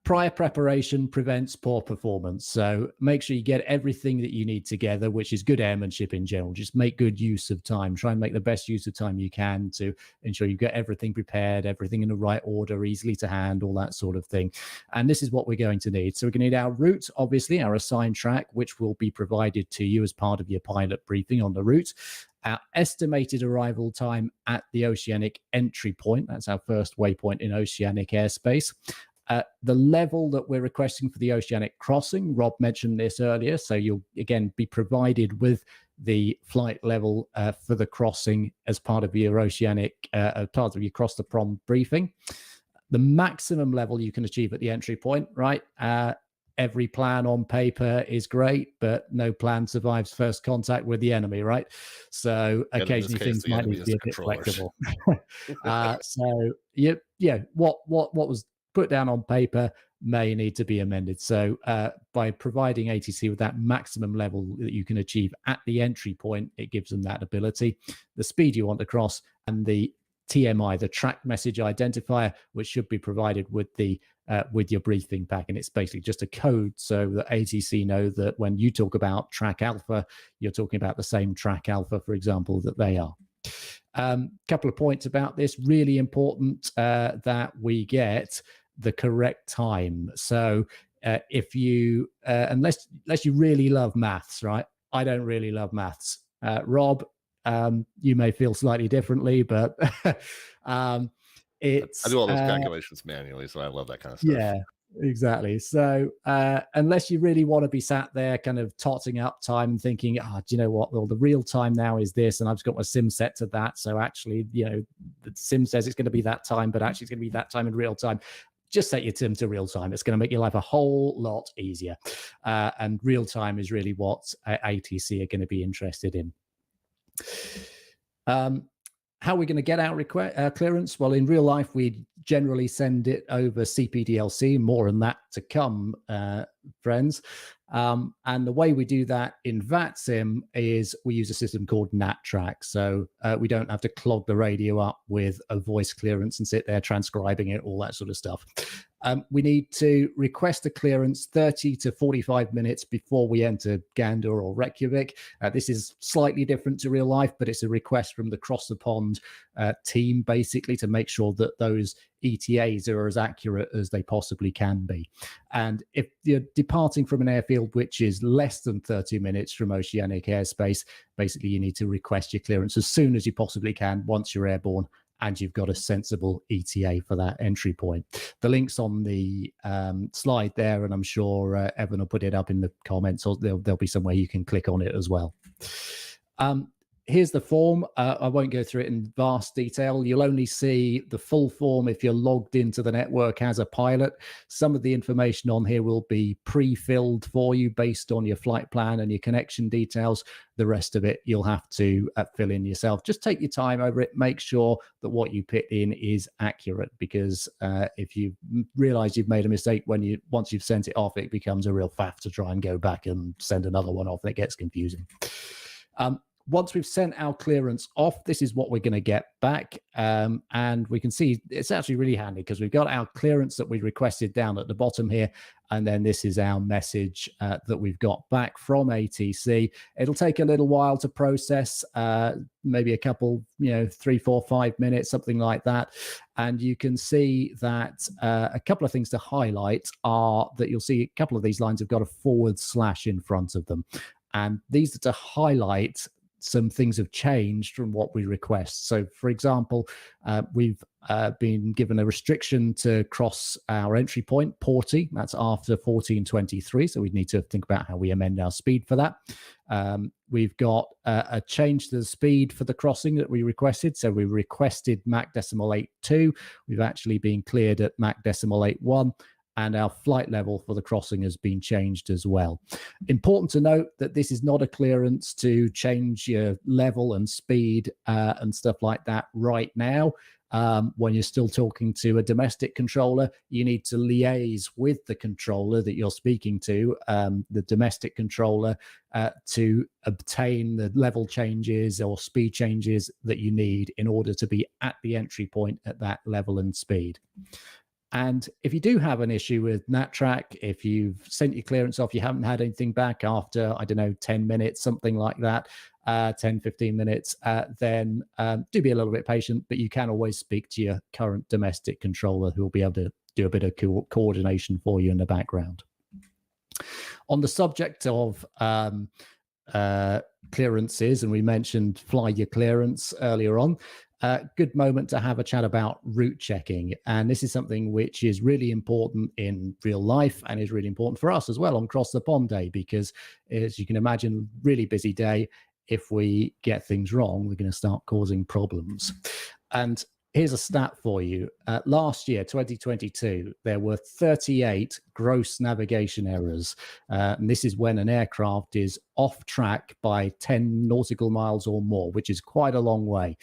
prior preparation prevents poor performance. So make sure you get everything that you need together, which is good airmanship in general. Just make good use of time. Try and make the best use of time you can to ensure you get everything prepared, everything in the right order, easily to hand, all that sort of thing. And this is what we're going to need. So we're going to need our route, obviously, our assigned track, which will be provided to you as part of your pilot briefing on the route. Our estimated arrival time at the oceanic entry point. That's our first waypoint in oceanic airspace. The level that we're requesting for the oceanic crossing, Rob mentioned this earlier, so you'll again be provided with the flight level for the crossing as part of your oceanic, part of your cross the pond briefing. The maximum level you can achieve at the entry point, right? Every plan on paper is great, but no plan survives first contact with the enemy, right? So occasionally things might need to be a bit flexible. So what was put down on paper may need to be amended. So by providing ATC with that maximum level that you can achieve at the entry point, it gives them that ability. The speed you want to cross, and the TMI, the track message identifier, which should be provided with the with your briefing pack, and it's basically just a code so that ATC know that when you talk about track alpha, you're talking about the same track alpha, for example, that they are. Couple of points about this. Really important that we get the correct time. So if you unless you really love maths, right? I don't really love maths. Rob, you may feel slightly differently, but it's I do all those calculations manually, so I love that kind of stuff. Yeah, exactly. So unless you really want to be sat there kind of totting up time and thinking, do you know what? Well, the real time now is this, and I've just got my sim set to that. So actually, the sim says it's going to be that time, but actually it's going to be that time in real time. Just set your sim to real time. It's going to make your life a whole lot easier. And real time is really what ATC are going to be interested in. How are we going to get our clearance? Well, in real life, we generally send it over CPDLC. More on that to come, friends. And the way we do that in VATSIM is we use a system called NatTrack. So we don't have to clog the radio up with a voice clearance and sit there transcribing it, all that sort of stuff. We need to request a clearance 30 to 45 minutes before we enter Gander or Reykjavik. This is slightly different to real life, but it's a request from the Cross the Pond team, basically, to make sure that those ETAs are as accurate as they possibly can be. And if you're departing from an airfield which is less than 30 minutes from oceanic airspace, basically you need to request your clearance as soon as you possibly can once you're airborne and you've got a sensible ETA for that entry point. The link's on the slide there, and I'm sure Evan will put it up in the comments, or there'll be somewhere you can click on it as well. here's the form. I won't go through it in vast detail. You'll only see the full form if you're logged into the network as a pilot. Some of the information on here will be pre-filled for you based on your flight plan and your connection details. The rest of it you'll have to fill in yourself. Just take your time over it. Make sure that what you put in is accurate, because if you realize you've made a mistake once you've sent it off, it becomes a real faff to try and go back and send another one off, and it gets confusing. Once we've sent our clearance off, this is what we're going to get back. And we can see it's actually really handy because we've got our clearance that we requested down at the bottom here. And then this is our message that we've got back from ATC. It'll take a little while to process, maybe a couple, 3, 4, 5 minutes, something like that. And you can see that a couple of things to highlight are that you'll see a couple of these lines have got a / in front of them. And these are to highlight some things have changed from what we request. So, for example, we've been given a restriction to cross our entry point, Porty. That's after 1423. So we need to think about how we amend our speed for that. We've got a change to the speed for the crossing that we requested. So we requested Mach decimal 8.2. We've actually been cleared at Mach decimal 8.1. And our flight level for the crossing has been changed as well. Important to note that this is not a clearance to change your level and speed and stuff like that right now. When you're still talking to a domestic controller, you need to liaise with the controller that you're speaking to, the domestic controller, to obtain the level changes or speed changes that you need in order to be at the entry point at that level and speed. And if you do have an issue with NatTrack, if you've sent your clearance off, you haven't had anything back after, 10 minutes, something like that, 10, 15 minutes, then do be a little bit patient, but you can always speak to your current domestic controller who will be able to do a bit of coordination for you in the background. On the subject of clearances, and we mentioned fly your clearance earlier on, good moment to have a chat about route checking. And this is something which is really important in real life and is really important for us as well on Cross the Pond Day, because as you can imagine, really busy day. If we get things wrong, we're going to start causing problems. And here's a stat for you. Last year, 2022, there were 38 gross navigation errors. And this is when an aircraft is off track by 10 nautical miles or more, which is quite a long way.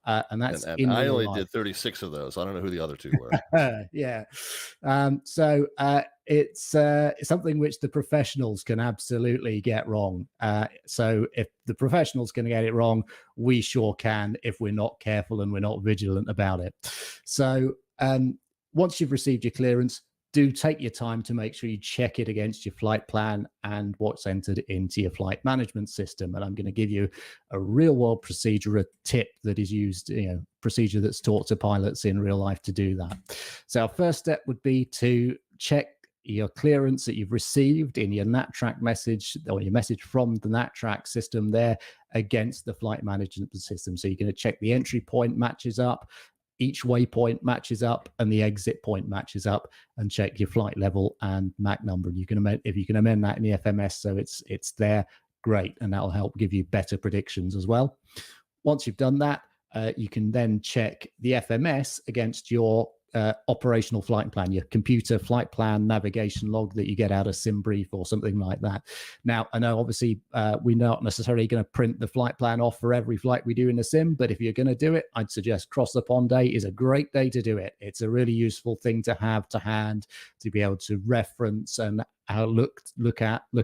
And that's and I only did 36 of those. I don't know who the other two were. Yeah. So it's something which the professionals can absolutely get wrong. So if the professionals can get it wrong, we sure can if we're not careful and we're not vigilant about it. So once you've received your clearance, do take your time to make sure you check it against your flight plan and what's entered into your flight management system. And I'm going to give you a real world procedure, a tip that is used, procedure that's taught to pilots in real life to do that. So our first step would be to check your clearance that you've received in your NatTrack message, or your message from the NatTrack system there, against the flight management system. So you're going to check the entry point matches up, each waypoint matches up, and the exit point matches up, and check your flight level and Mach number. And you can amend, if you can amend that in the FMS so it's there, great, and that'll help give you better predictions as well. Once you've done that, you can then check the FMS against your operational flight plan, your computer flight plan navigation log that you get out of SimBrief or something like that. Now, I know obviously we're not necessarily going to print the flight plan off for every flight we do in the sim, but if you're going to do it, I'd suggest Cross the Pond Day is a great day to do it. It's a really useful thing to have to hand, to be able to reference and look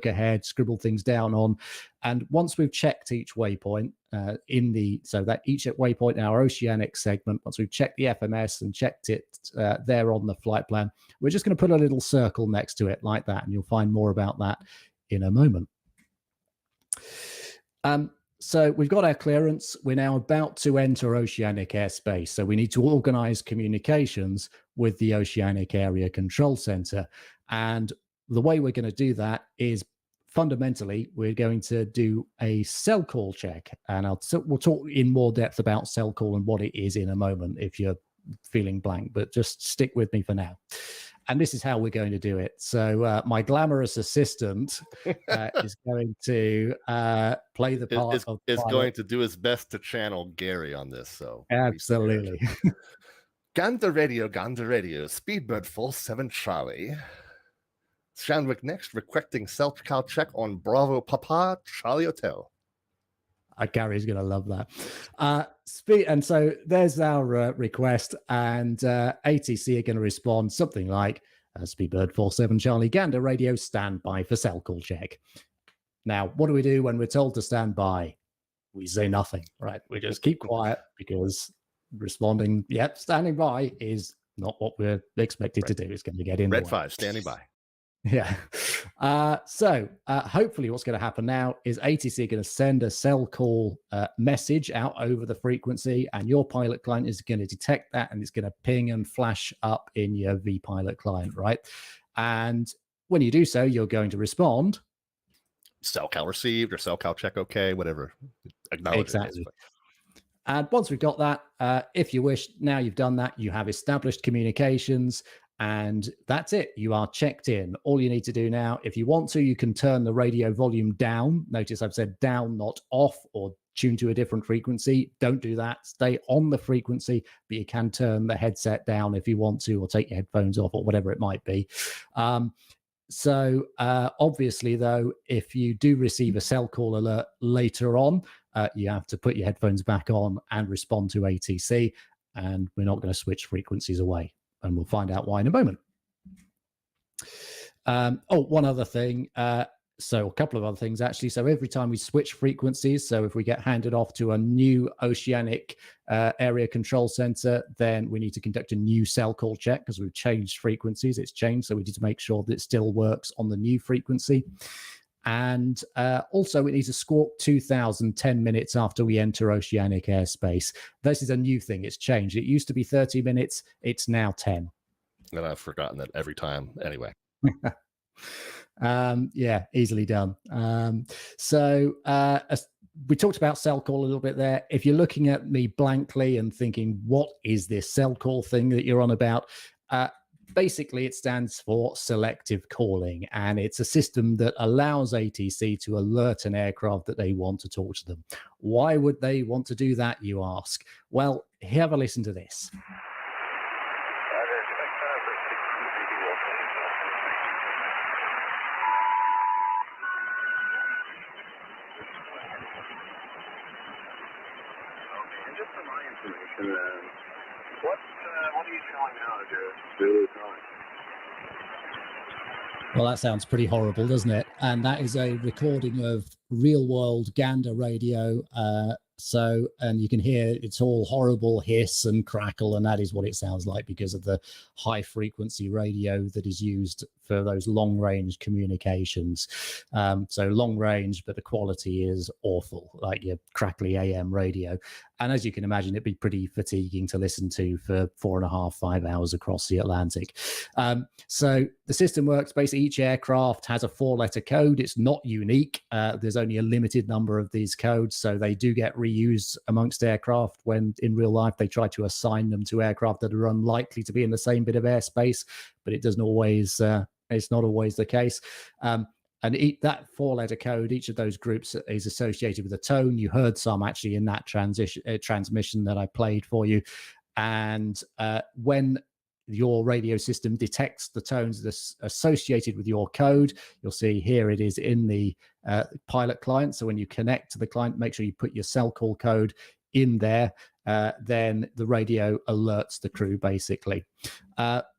ahead, scribble things down on. And once we've checked each waypoint so that each waypoint in our oceanic segment, once we've checked the FMS and checked it there on the flight plan, we're just going to put a little circle next to it like that, and you'll find more about that in a moment. So we've got our clearance. We're now about to enter oceanic airspace. So we need to organize communications with the Oceanic Area Control Center. And the way we're going to do that is fundamentally, we're going to do a cell call check. And we'll talk in more depth about cell call and what it is in a moment if you're feeling blank, but just stick with me for now. And this is how we're going to do it. So my glamorous assistant is going to play the part of is pilot. going to do his best to channel Gary on this. So Absolutely. Gander Radio, Speedbird 47 Charlie. Shanwick next, requesting self-cal check on Bravo Papa Charlie Hotel. Gary's going to love that. And so there's our request, and ATC are going to respond something like, Speedbird 47 Charlie, Gander Radio, stand by for cell call check. Now, what do we do when we're told to stand by? We say nothing, right? We just keep quiet, because responding, yep, standing by is not what we're expected to do. It's going to get in Red the way. 5, standing by. Yeah. So hopefully what's going to happen now is ATC are going to send a cell call message out over the frequency, and your pilot client is going to detect that, and it's going to ping and flash up in your vPilot client, right? And when you do so, you're going to respond. Cell cal received or cell cal check okay, whatever. Acknowledge exactly. It, and once we've got that, if you wish, now you've done that, you have established communications, and that's it. You are checked in. All you need to do now, if you want to, you can turn the radio volume down. Notice I've said down, not off, or tune to a different frequency. Don't do that. Stay on the frequency, but you can turn the headset down if you want to, or take your headphones off, or whatever it might be. So obviously, though, if you do receive a cell call alert later on, you have to put your headphones back on and respond to ATC, and we're not going to switch frequencies away. And we'll find out why in a moment. One other thing. So a couple of other things, actually. So every time we switch frequencies, so if we get handed off to a new oceanic area control center, then we need to conduct a new cell call check, because we've changed frequencies. It's changed, so we need to make sure that it still works on the new frequency. And also, we need to squawk 2000 10 minutes after we enter oceanic airspace. This is a new thing. It's changed. It used to be 30 minutes. It's now 10. And I've forgotten that every time. Anyway. Yeah, easily done. We talked about cell call a little bit there. If you're looking at me blankly and thinking, what is this cell call thing that you're on about? Basically, it stands for selective calling, and it's a system that allows ATC to alert an aircraft that they want to talk to them. Why would they want to do that, you ask? Well, have a listen to this. Just for my information, what are you showing now as you're really calling? Well, that sounds pretty horrible, doesn't it? And that is a recording of real-world Gander radio. And you can hear it's all horrible hiss and crackle, and that is what it sounds like because of the high-frequency radio that is used for those long-range communications. So long-range, but the quality is awful, like your crackly AM radio. And as you can imagine, it'd be pretty fatiguing to listen to for 4.5, 5 hours across the Atlantic. So the system works. Basically, each aircraft has a 4-letter code. It's not unique. There's only a limited number of these codes, so they do get reused amongst aircraft when in real life they try to assign them to aircraft that are unlikely to be in the same bit of airspace, but it doesn't always, it's not always the case. That 4-letter code, each of those groups is associated with a tone. You heard some actually in that transmission that I played for you. And when your radio system detects the tones that's associated with your code, you'll see here it is in the pilot client. So when you connect to the client, make sure you put your cell call code in there. Then the radio alerts the crew, basically.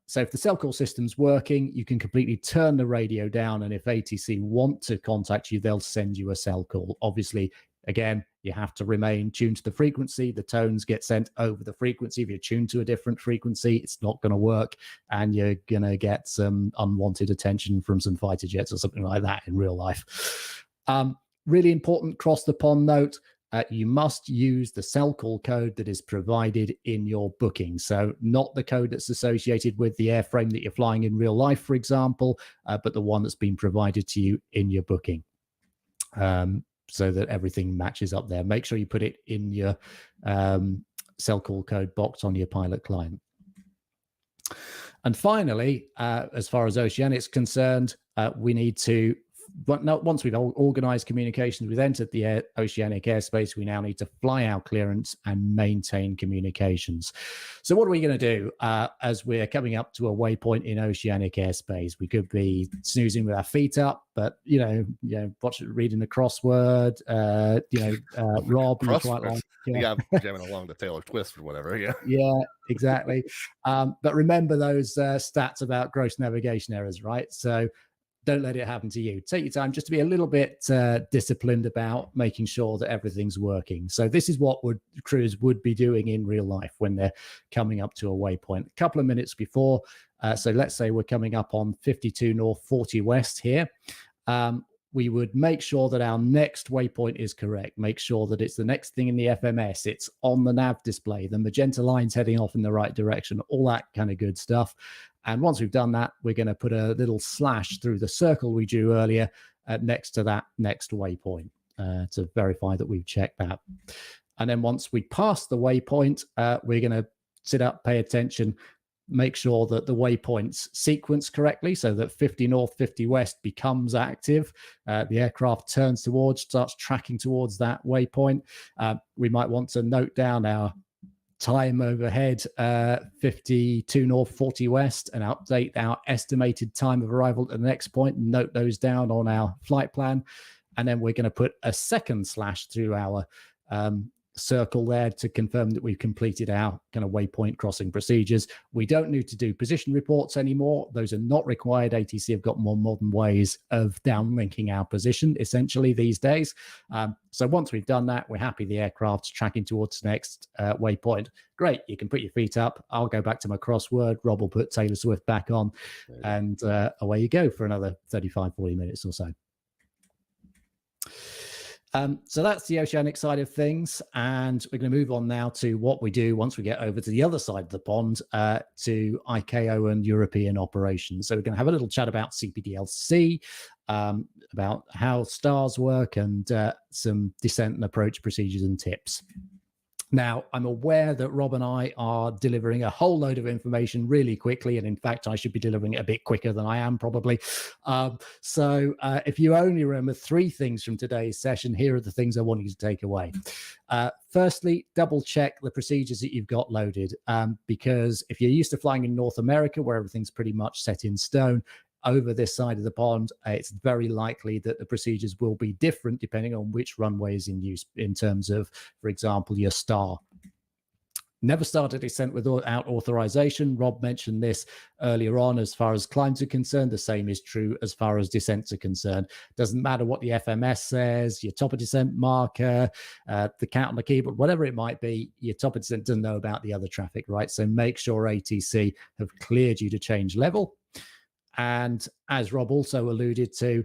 So if the cell call system's working, you can completely turn the radio down, and if ATC want to contact you, they'll send you a cell call. Obviously, again, you have to remain tuned to the frequency. The tones get sent over the frequency. If you're tuned to a different frequency, it's not going to work, and you're going to get some unwanted attention from some fighter jets or something like that in real life. Really important cross-the-pond note. You must use the cell call code that is provided in your booking. So not the code that's associated with the airframe that you're flying in real life, for example, but the one that's been provided to you in your booking, so that everything matches up there. Make sure you put it in your cell call code box on your pilot client. And finally, as far as oceanic's concerned, we need to, once we've organized communications, we've entered the oceanic airspace, we now need to fly our clearance and maintain communications. So what are we going to do as we're coming up to a waypoint in oceanic airspace? We could be snoozing with our feet up, but, reading the crossword, Rob, you quite like. Yeah, jamming along to Taylor Twist or whatever. Yeah. Yeah, exactly. But remember those stats about gross navigation errors, right? So don't let it happen to you. Take your time just to be a little bit disciplined about making sure that everything's working. So this is what crews would be doing in real life when they're coming up to a waypoint. A couple of minutes before, so let's say we're coming up on 52 north, 40 west here. We would make sure that our next waypoint is correct. Make sure that it's the next thing in the FMS. It's on the nav display. The magenta line's heading off in the right direction, all that kind of good stuff. And once we've done that, we're going to put a little slash through the circle we drew earlier next to that next waypoint to verify that we've checked that. And then once we pass the waypoint, we're going to sit up, pay attention, make sure that the waypoints sequence correctly so that 50 north, 50 west becomes active. The aircraft turns towards, starts tracking towards that waypoint. We might want to note down our time overhead, 52 north, 40 west, and update our estimated time of arrival at the next point, and note those down on our flight plan. And then we're going to put a second slash through our circle there to confirm that we've completed our kind of waypoint crossing procedures. We don't need to do position reports anymore. Those are not required. ATC have got more modern ways of downlinking our position essentially these days. So once we've done that, we're happy the aircraft's tracking towards the next waypoint. Great, you can put your feet up. I'll go back to my crossword. Rob will put Taylor Swift back on, and away you go for another 35, 40 minutes or so. So that's the oceanic side of things, and we're going to move on now to what we do once we get over to the other side of the pond, to ICAO and European operations. So we're going to have a little chat about CPDLC, about how stars work, and some descent and approach procedures and tips. Now, I'm aware that Rob and I are delivering a whole load of information really quickly, and in fact, I should be delivering it a bit quicker than I am probably. So if you only remember 3 things from today's session, here are the things I want you to take away. Firstly, double check the procedures that you've got loaded, because if you're used to flying in North America, where everything's pretty much set in stone, over this side of the pond, it's very likely that the procedures will be different depending on which runway is in use in terms of, for example, your star. Never start a descent without authorization. Rob mentioned this earlier on as far as climbs are concerned. The same is true as far as descents are concerned. Doesn't matter what the FMS says, your top of descent marker, the count on the keyboard, whatever it might be, your top of descent doesn't know about the other traffic, right? So make sure ATC have cleared you to change level. And as Rob also alluded to,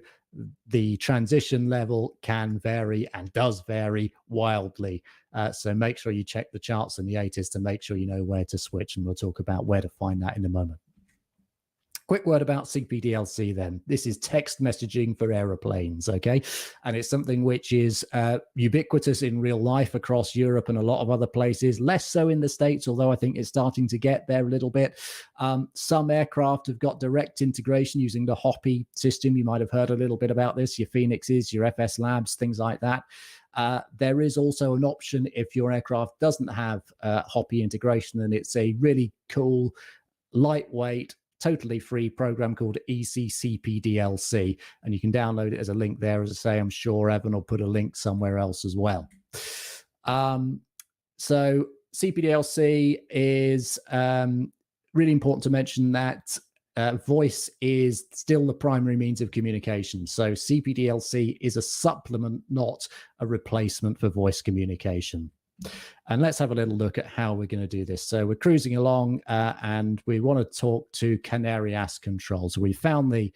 the transition level can vary and does vary wildly. So make sure you check the charts and the ATIS to make sure you know where to switch. And we'll talk about where to find that in a moment. Quick word about CPDLC then. This is text messaging for aeroplanes, okay? And it's something which is ubiquitous in real life across Europe and a lot of other places, less so in the States, although I think it's starting to get there a little bit. Some aircraft have got direct integration using the Hoppy system. You might have heard a little bit about this, your Phoenixes, your FS Labs, things like that. There is also an option if your aircraft doesn't have Hoppy integration, and it's a really cool, lightweight, totally free program called ECCPDLC, and you can download it as a link there. As I say, I'm sure Evan will put a link somewhere else as well. So CPDLC is really important to mention that voice is still the primary means of communication. So CPDLC is a supplement, not a replacement for voice communication. And let's have a little look at how we're going to do this. So we're cruising along and we want to talk to Canarias control. So we found the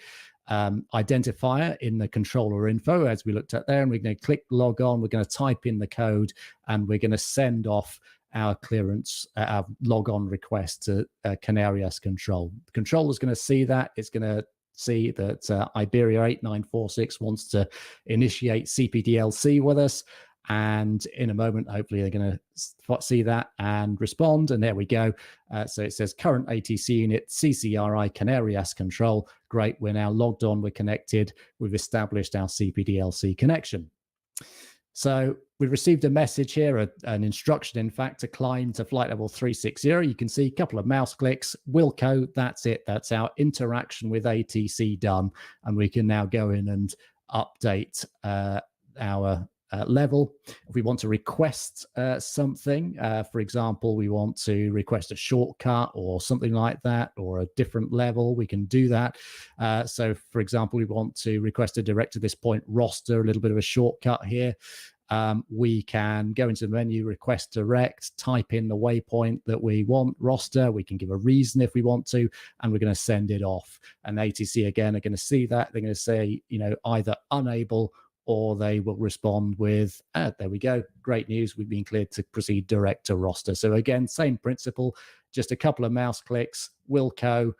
identifier in the controller info as we looked at there, and we're going to click log on. We're going to type in the code and we're going to send off our clearance, our log on request to Canarias control. The controller's going to see that. It's going to see that Iberia 8946 wants to initiate CPDLC with us. And in a moment, hopefully they're going to see that and respond. And there we go. So it says current ATC unit, CCRI Canarias control. Great. We're now logged on. We're connected. We've established our CPDLC connection. So we've received a message here, an instruction, in fact, to climb to flight level 360. You can see a couple of mouse clicks, Wilco, that's it. That's our interaction with ATC done. And we can now go in and update our level. If we want to request something, for example, we want to request a shortcut or something like that, or a different level, we can do that. So for example, we want to request a direct to this point roster, a little bit of a shortcut here. We can go into the menu, request direct, type in the waypoint that we want, roster. We can give a reason if we want to, and we're going to send it off. And ATC again are going to see that. They're going to say, either unable, or they will respond with, there we go, great news, we've been cleared to proceed direct to roster. So again, same principle, just a couple of mouse clicks, Wilco,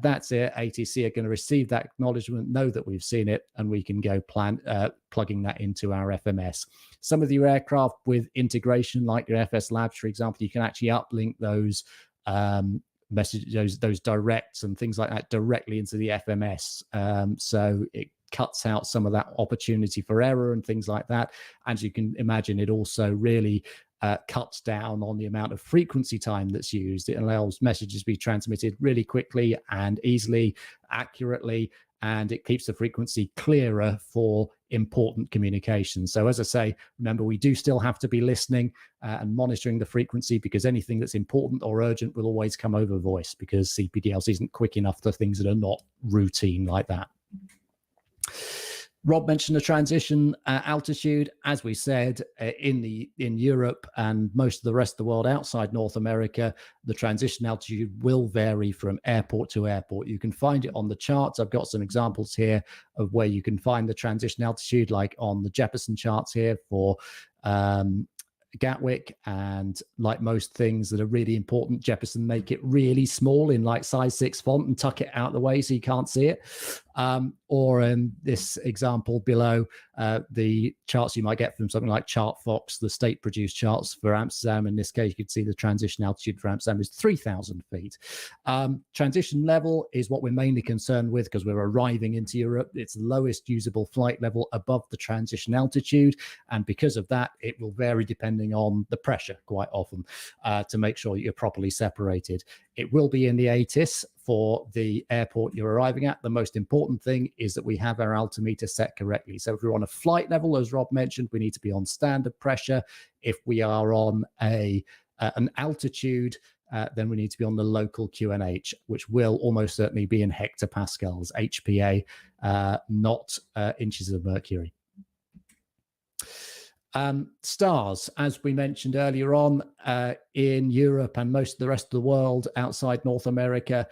that's it. ATC are going to receive that acknowledgement, know that we've seen it, and we can go plugging that into our FMS. Some of your aircraft with integration, like your FS Labs, for example, you can actually uplink those messages, those directs and things like that directly into the FMS. So it cuts out some of that opportunity for error and things like that. As you can imagine, it also really cuts down on the amount of frequency time that's used. It allows messages to be transmitted really quickly and easily, accurately, and it keeps the frequency clearer for important communication. So as I say, remember, we do still have to be listening and monitoring the frequency, because anything that's important or urgent will always come over voice, because CPDLC isn't quick enough for things that are not routine like that. Rob mentioned the transition altitude. As we said, in Europe and most of the rest of the world outside North America, the transition altitude will vary from airport to airport. You can find it on the charts. I've got some examples here of where you can find the transition altitude, like on the Jeppesen charts here for Gatwick, and like most things that are really important, Jeppesen make it really small in like size 6 font and tuck it out of the way so you can't see it. Or in this example below, the charts you might get from something like ChartFox, the state-produced charts for Amsterdam. In this case, you can see the transition altitude for Amsterdam is 3,000 feet. Transition level is what we're mainly concerned with, because we're arriving into Europe. It's the lowest usable flight level above the transition altitude, and because of that, it will vary depending on the pressure quite often to make sure you're properly separated. It will be in the ATIS for the airport you're arriving at. The most important thing is that we have our altimeter set correctly. So if we're on a flight level, as Rob mentioned, we need to be on standard pressure. If we are on an altitude, then we need to be on the local QNH, which will almost certainly be in hectopascals, HPA, not inches of mercury. Stars, as we mentioned earlier on, in Europe and most of the rest of the world outside North America,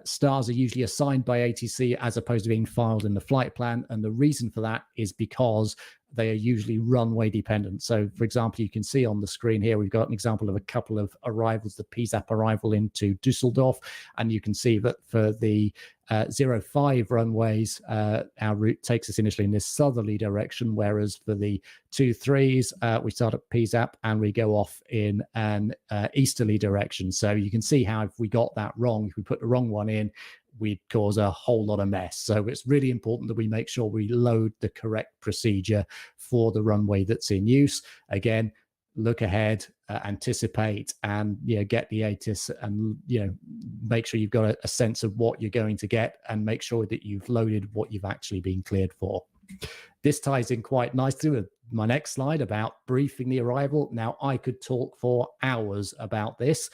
stars are usually assigned by ATC as opposed to being filed in the flight plan. And the reason for that is because they are usually runway dependent. So, for example, you can see on the screen here, we've got an example of a couple of arrivals, the PSAP arrival into Dusseldorf. And you can see that for the 05 runways, our route takes us initially in this southerly direction, whereas for the 23s, we start at PSAP and we go off in an easterly direction. So you can see how if we got that wrong, if we put the wrong one in, we'd cause a whole lot of mess. So it's really important that we make sure we load the correct procedure for the runway that's in use. Again, look ahead, anticipate, and get the ATIS, and make sure you've got a sense of what you're going to get, and make sure that you've loaded what you've actually been cleared for. This ties in quite nicely with my next slide about briefing the arrival. Now, I could talk for hours about this.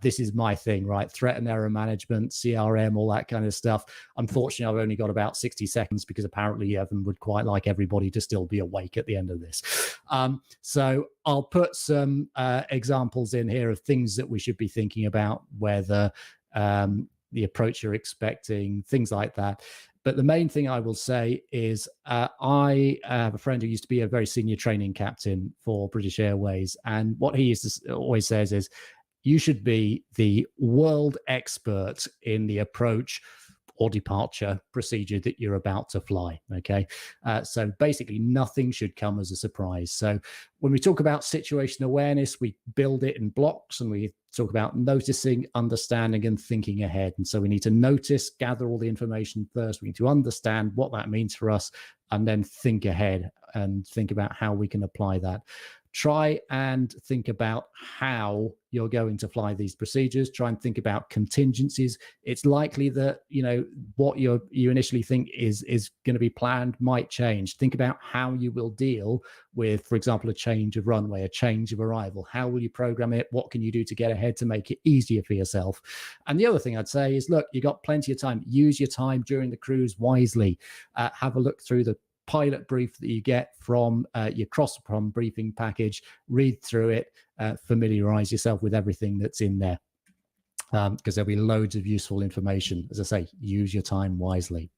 This is my thing, right? Threat and error management, CRM, all that kind of stuff. Unfortunately, I've only got about 60 seconds because apparently Evan would quite like everybody to still be awake at the end of this. So I'll put some examples in here of things that we should be thinking about, whether the approach you're expecting, things like that. But the main thing I will say is I have a friend who used to be a very senior training captain for British Airways. And what he always says is, you should be the world expert in the approach or departure procedure that you're about to fly. Okay, so basically nothing should come as a surprise. So when we talk about situational awareness, we build it in blocks, and we talk about noticing, understanding, and thinking ahead. And so we need to notice, gather all the information first. We need to understand what that means for us, and then think ahead and think about how we can apply that. Try and think about how you're going to fly these procedures. Try and think about contingencies. It's likely that, you know, what you initially think is going to be planned might change. Think about how you will deal with, for example, a change of runway, a change of arrival. How will you program it? What can you do to get ahead to make it easier for yourself? And the other thing I'd say is, look, you got plenty of time. Use your time during the cruise wisely. Have a look through the pilot brief that you get from your cross-the-pond briefing package. Read through it, familiarize yourself with everything that's in there, because there'll be loads of useful information. As I say, use your time wisely.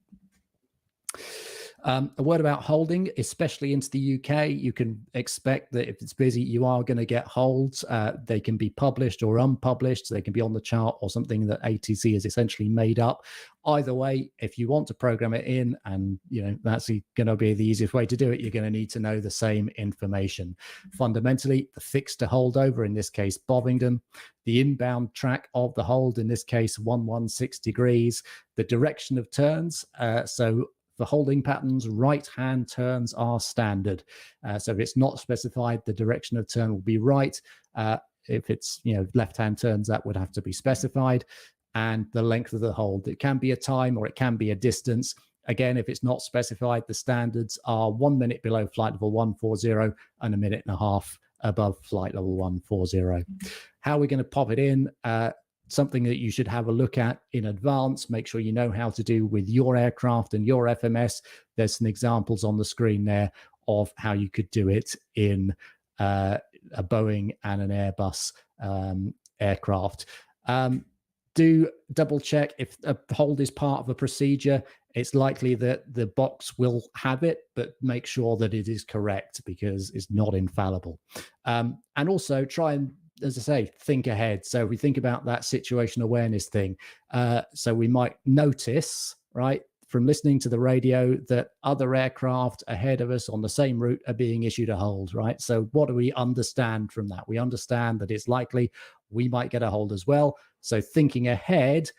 A word about holding, especially into the UK. You can expect that if it's busy, you are going to get holds. They can be published or unpublished. They can be on the chart or something that ATC has essentially made up. Either way, if you want to program it in, and you know that's going to be the easiest way to do it, you're going to need to know the same information. Fundamentally, the fix to holdover, in this case Bovingdon, the inbound track of the hold, in this case 116 degrees, the direction of turns. So for holding patterns, right-hand turns are standard. So if it's not specified, the direction of turn will be right. If it's, you know, left-hand turns, that would have to be specified. And the length of the hold, it can be a time or it can be a distance. Again, if it's not specified, the standards are 1 minute below flight level 140 and a minute and a half above flight level 140. How are we going to pop it in? Something that you should have a look at in advance. Make sure you know how to do with your aircraft and your FMS. There's some examples on the screen there of how you could do it in a Boeing and an Airbus aircraft. Do double check if a hold is part of a procedure. It's likely that the box will have it, but make sure that it is correct, because it's not infallible. And also try and, as I say, think ahead. So we think about that situation awareness thing. So we might notice, right, from listening to the radio, that other aircraft ahead of us on the same route are being issued a hold, right? So what do we understand from that? We understand that it's likely we might get a hold as well. So thinking ahead,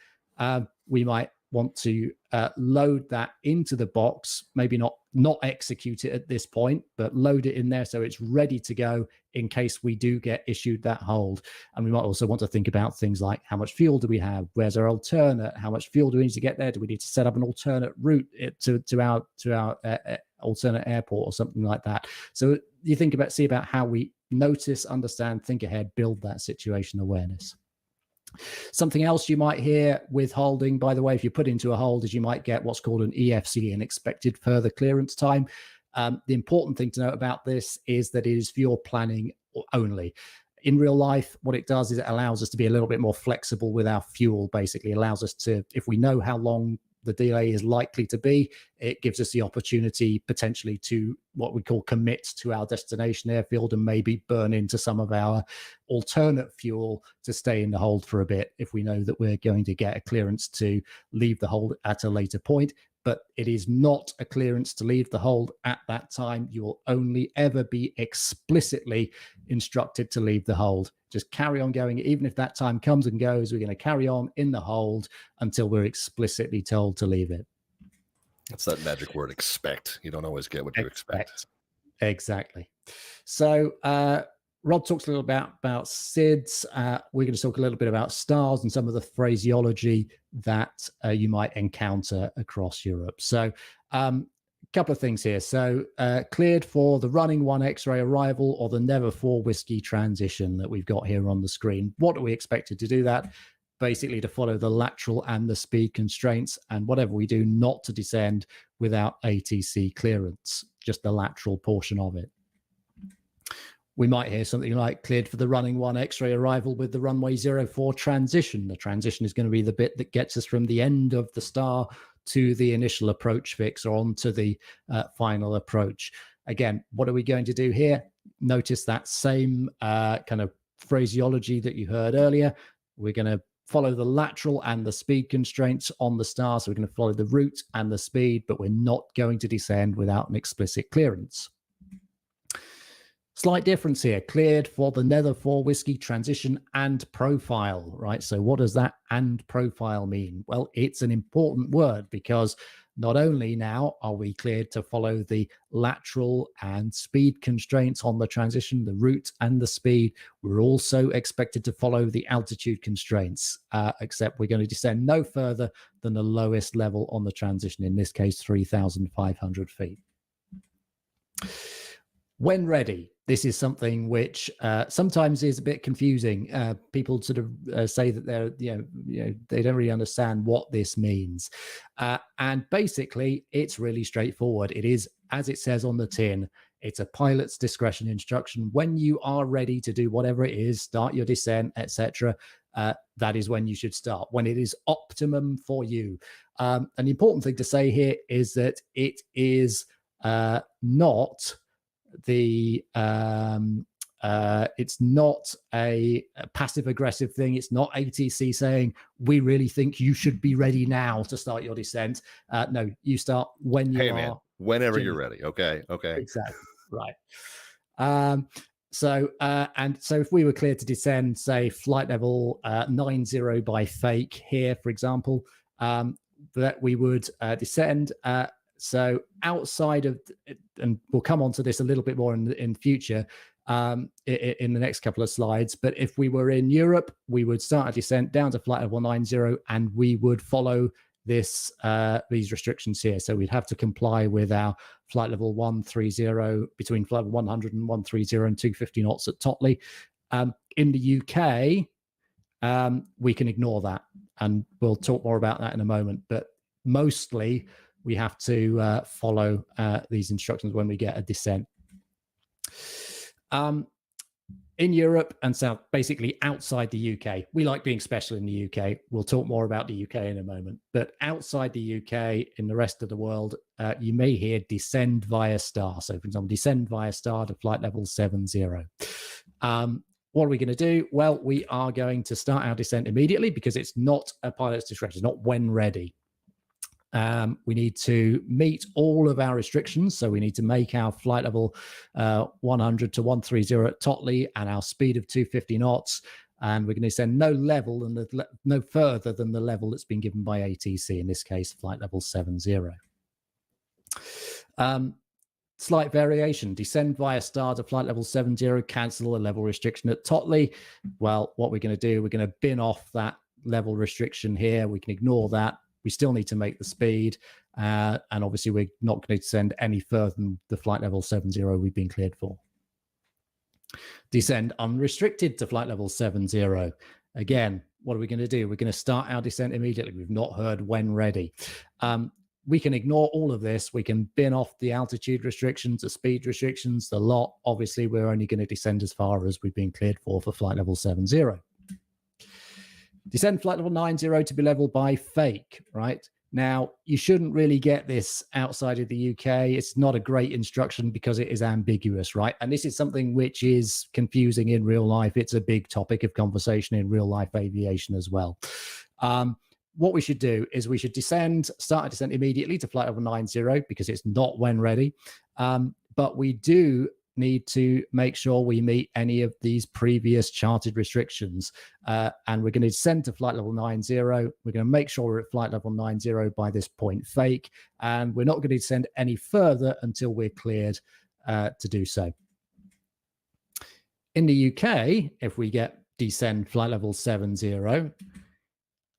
we might want to load that into the box, maybe not execute it at this point, but load it in there so it's ready to go in case we do get issued that hold. And we might also want to think about things like, how much fuel do we have? Where's our alternate? How much fuel do we need to get there? Do we need to set up an alternate route to our alternate airport or something like that? So you see about how we notice, understand, think ahead, build that situation awareness. Something else you might hear with holding, by the way, if you put into a hold, is you might get what's called an EFC, an expected further clearance time. The important thing to note about this is that it is for your planning only. In real life, what it does is it allows us to be a little bit more flexible with our fuel. Basically, it allows us to, if we know how long the delay is likely to be, it gives us the opportunity potentially to what we call commit to our destination airfield and maybe burn into some of our alternate fuel to stay in the hold for a bit if we know that we're going to get a clearance to leave the hold at a later point. But it is not a clearance to leave the hold at that time. You will only ever be explicitly instructed to leave the hold. Just carry on going. Even if that time comes and goes, we're going to carry on in the hold until we're explicitly told to leave it. That's that magic word, expect. You don't always get what you expect. Exactly. So Rob talks a little about SIDS. We're going to talk a little bit about stars and some of the phraseology that you might encounter across Europe. So a couple of things here. So cleared for the running 1 X-ray arrival or the never 4 whiskey transition that we've got here on the screen. What are we expected to do that? Basically to follow the lateral and the speed constraints, and whatever we do, not to descend without ATC clearance, just the lateral portion of it. We might hear something like cleared for the running 1 X-ray arrival with the runway 04 transition. The transition is going to be the bit that gets us from the end of the star to the initial approach fix or on to the final approach. Again, what are we going to do here? Notice that same kind of phraseology that you heard earlier. We're going to follow the lateral and the speed constraints on the star. So we're going to follow the route and the speed, but we're not going to descend without an explicit clearance. Slight difference here, cleared for the Nether 4 Whiskey transition and profile, right? So what does that and profile mean? Well, it's an important word because not only now are we cleared to follow the lateral and speed constraints on the transition, the route and the speed, we're also expected to follow the altitude constraints, except we're going to descend no further than the lowest level on the transition, in this case, 3,500 feet. When ready, this is something which sometimes is a bit confusing. People sort of say that they're, they don't really understand what this means. And basically, it's really straightforward. It is, as it says on the tin, it's a pilot's discretion instruction. When you are ready to do whatever it is, start your descent, etc., that is when you should start, when it is optimum for you. An important thing to say here is that it is not it's not a passive aggressive thing. It's not ATC saying we really think you should be ready now to start your descent. No, you start when you are, man, whenever you're ready. Okay exactly, right. So if we were cleared to descend, say flight level 90 by fake here, for example, that we would descend. So outside of, and we'll come on to this a little bit more in future, in the next couple of slides, but if we were in Europe, we would start a descent down to flight level 90, and we would follow these restrictions here. So we'd have to comply with our flight level 130, between flight level 100 and 130 and 250 knots at Totley. In the UK, we can ignore that, and we'll talk more about that in a moment, but mostly we have to follow these instructions when we get a descent. In Europe and South, basically outside the UK, we like being special in the UK. We'll talk more about the UK in a moment. But outside the UK, in the rest of the world, you may hear descend via star. So, for example, descend via star to flight level 70. What are we going to do? Well, we are going to start our descent immediately because it's not a pilot's discretion. It's not when ready. We need to meet all of our restrictions. So we need to make our flight level 100 to 130 at Totley and our speed of 250 knots. And we're going to send no level and no further than the level that's been given by ATC, in this case, flight level 70. Slight variation, descend via star to flight level 70, cancel a level restriction at Totley. Well, what we're going to do, we're going to bin off that level restriction here. We can ignore that. We still need to make the speed, and obviously we're not going to send any further than the flight level 70 we've been cleared for. Descend unrestricted to flight level 70. Again, what are we going to do? We're going to start our descent immediately. We've not heard when ready. We can ignore all of this. We can bin off the altitude restrictions, the speed restrictions, the lot. Obviously, we're only going to descend as far as we've been cleared for flight level 70. Descend flight level 90 to be leveled by fake, right? Now, you shouldn't really get this outside of the UK. It's not a great instruction because it is ambiguous, right? And this is something which is confusing in real life. It's a big topic of conversation in real life aviation as well. What we should do is we should start a descent immediately to flight level 90 because it's not when ready. But we do need to make sure we meet any of these previous charted restrictions. And we're going to descend to flight level 90. We're going to make sure we're at flight level 90 by this point fake. And we're not going to descend any further until we're cleared to do so. In the UK, if we get descend flight level 70,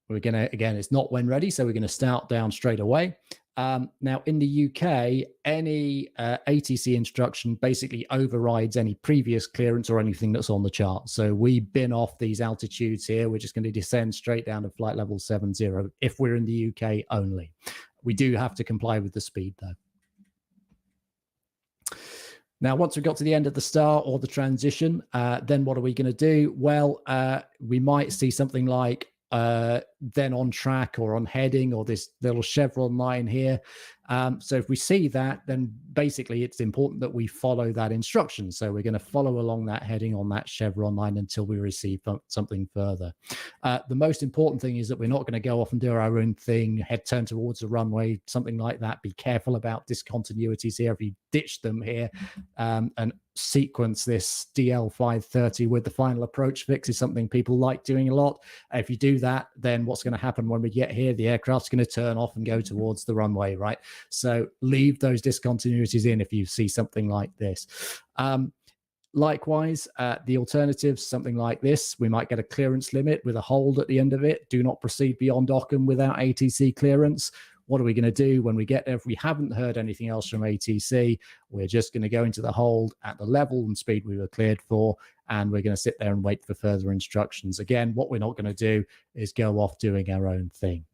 we're going to, again, it's not when ready, so we're going to start down straight away. Now, in the UK, any ATC instruction basically overrides any previous clearance or anything that's on the chart. So we bin off these altitudes here. We're just going to descend straight down to flight level 70 if we're in the UK only. We do have to comply with the speed, though. Now, once we got to the end of the star or the transition, then what are we going to do? Well, we might see something like then on track or on heading, or this little chevron line here. So if we see that, then basically it's important that we follow that instruction. So we're going to follow along that heading on that chevron line until we receive something further. The most important thing is that we're not going to go off and do our own thing, turn towards the runway, something like that. Be careful about discontinuities here. If you ditch them here and sequence this DL530 with the final approach fix is something people like doing a lot. If you do that, then what's going to happen when we get here, the aircraft's going to turn off and go towards the runway, right? So leave those discontinuities in if you see something like this. Likewise, the alternatives, something like this, we might get a clearance limit with a hold at the end of it. Do not proceed beyond Ockham without ATC clearance. What are we going to do when we get there? If we haven't heard anything else from ATC, we're just going to go into the hold at the level and speed we were cleared for, and we're going to sit there and wait for further instructions. Again, what we're not going to do is go off doing our own thing.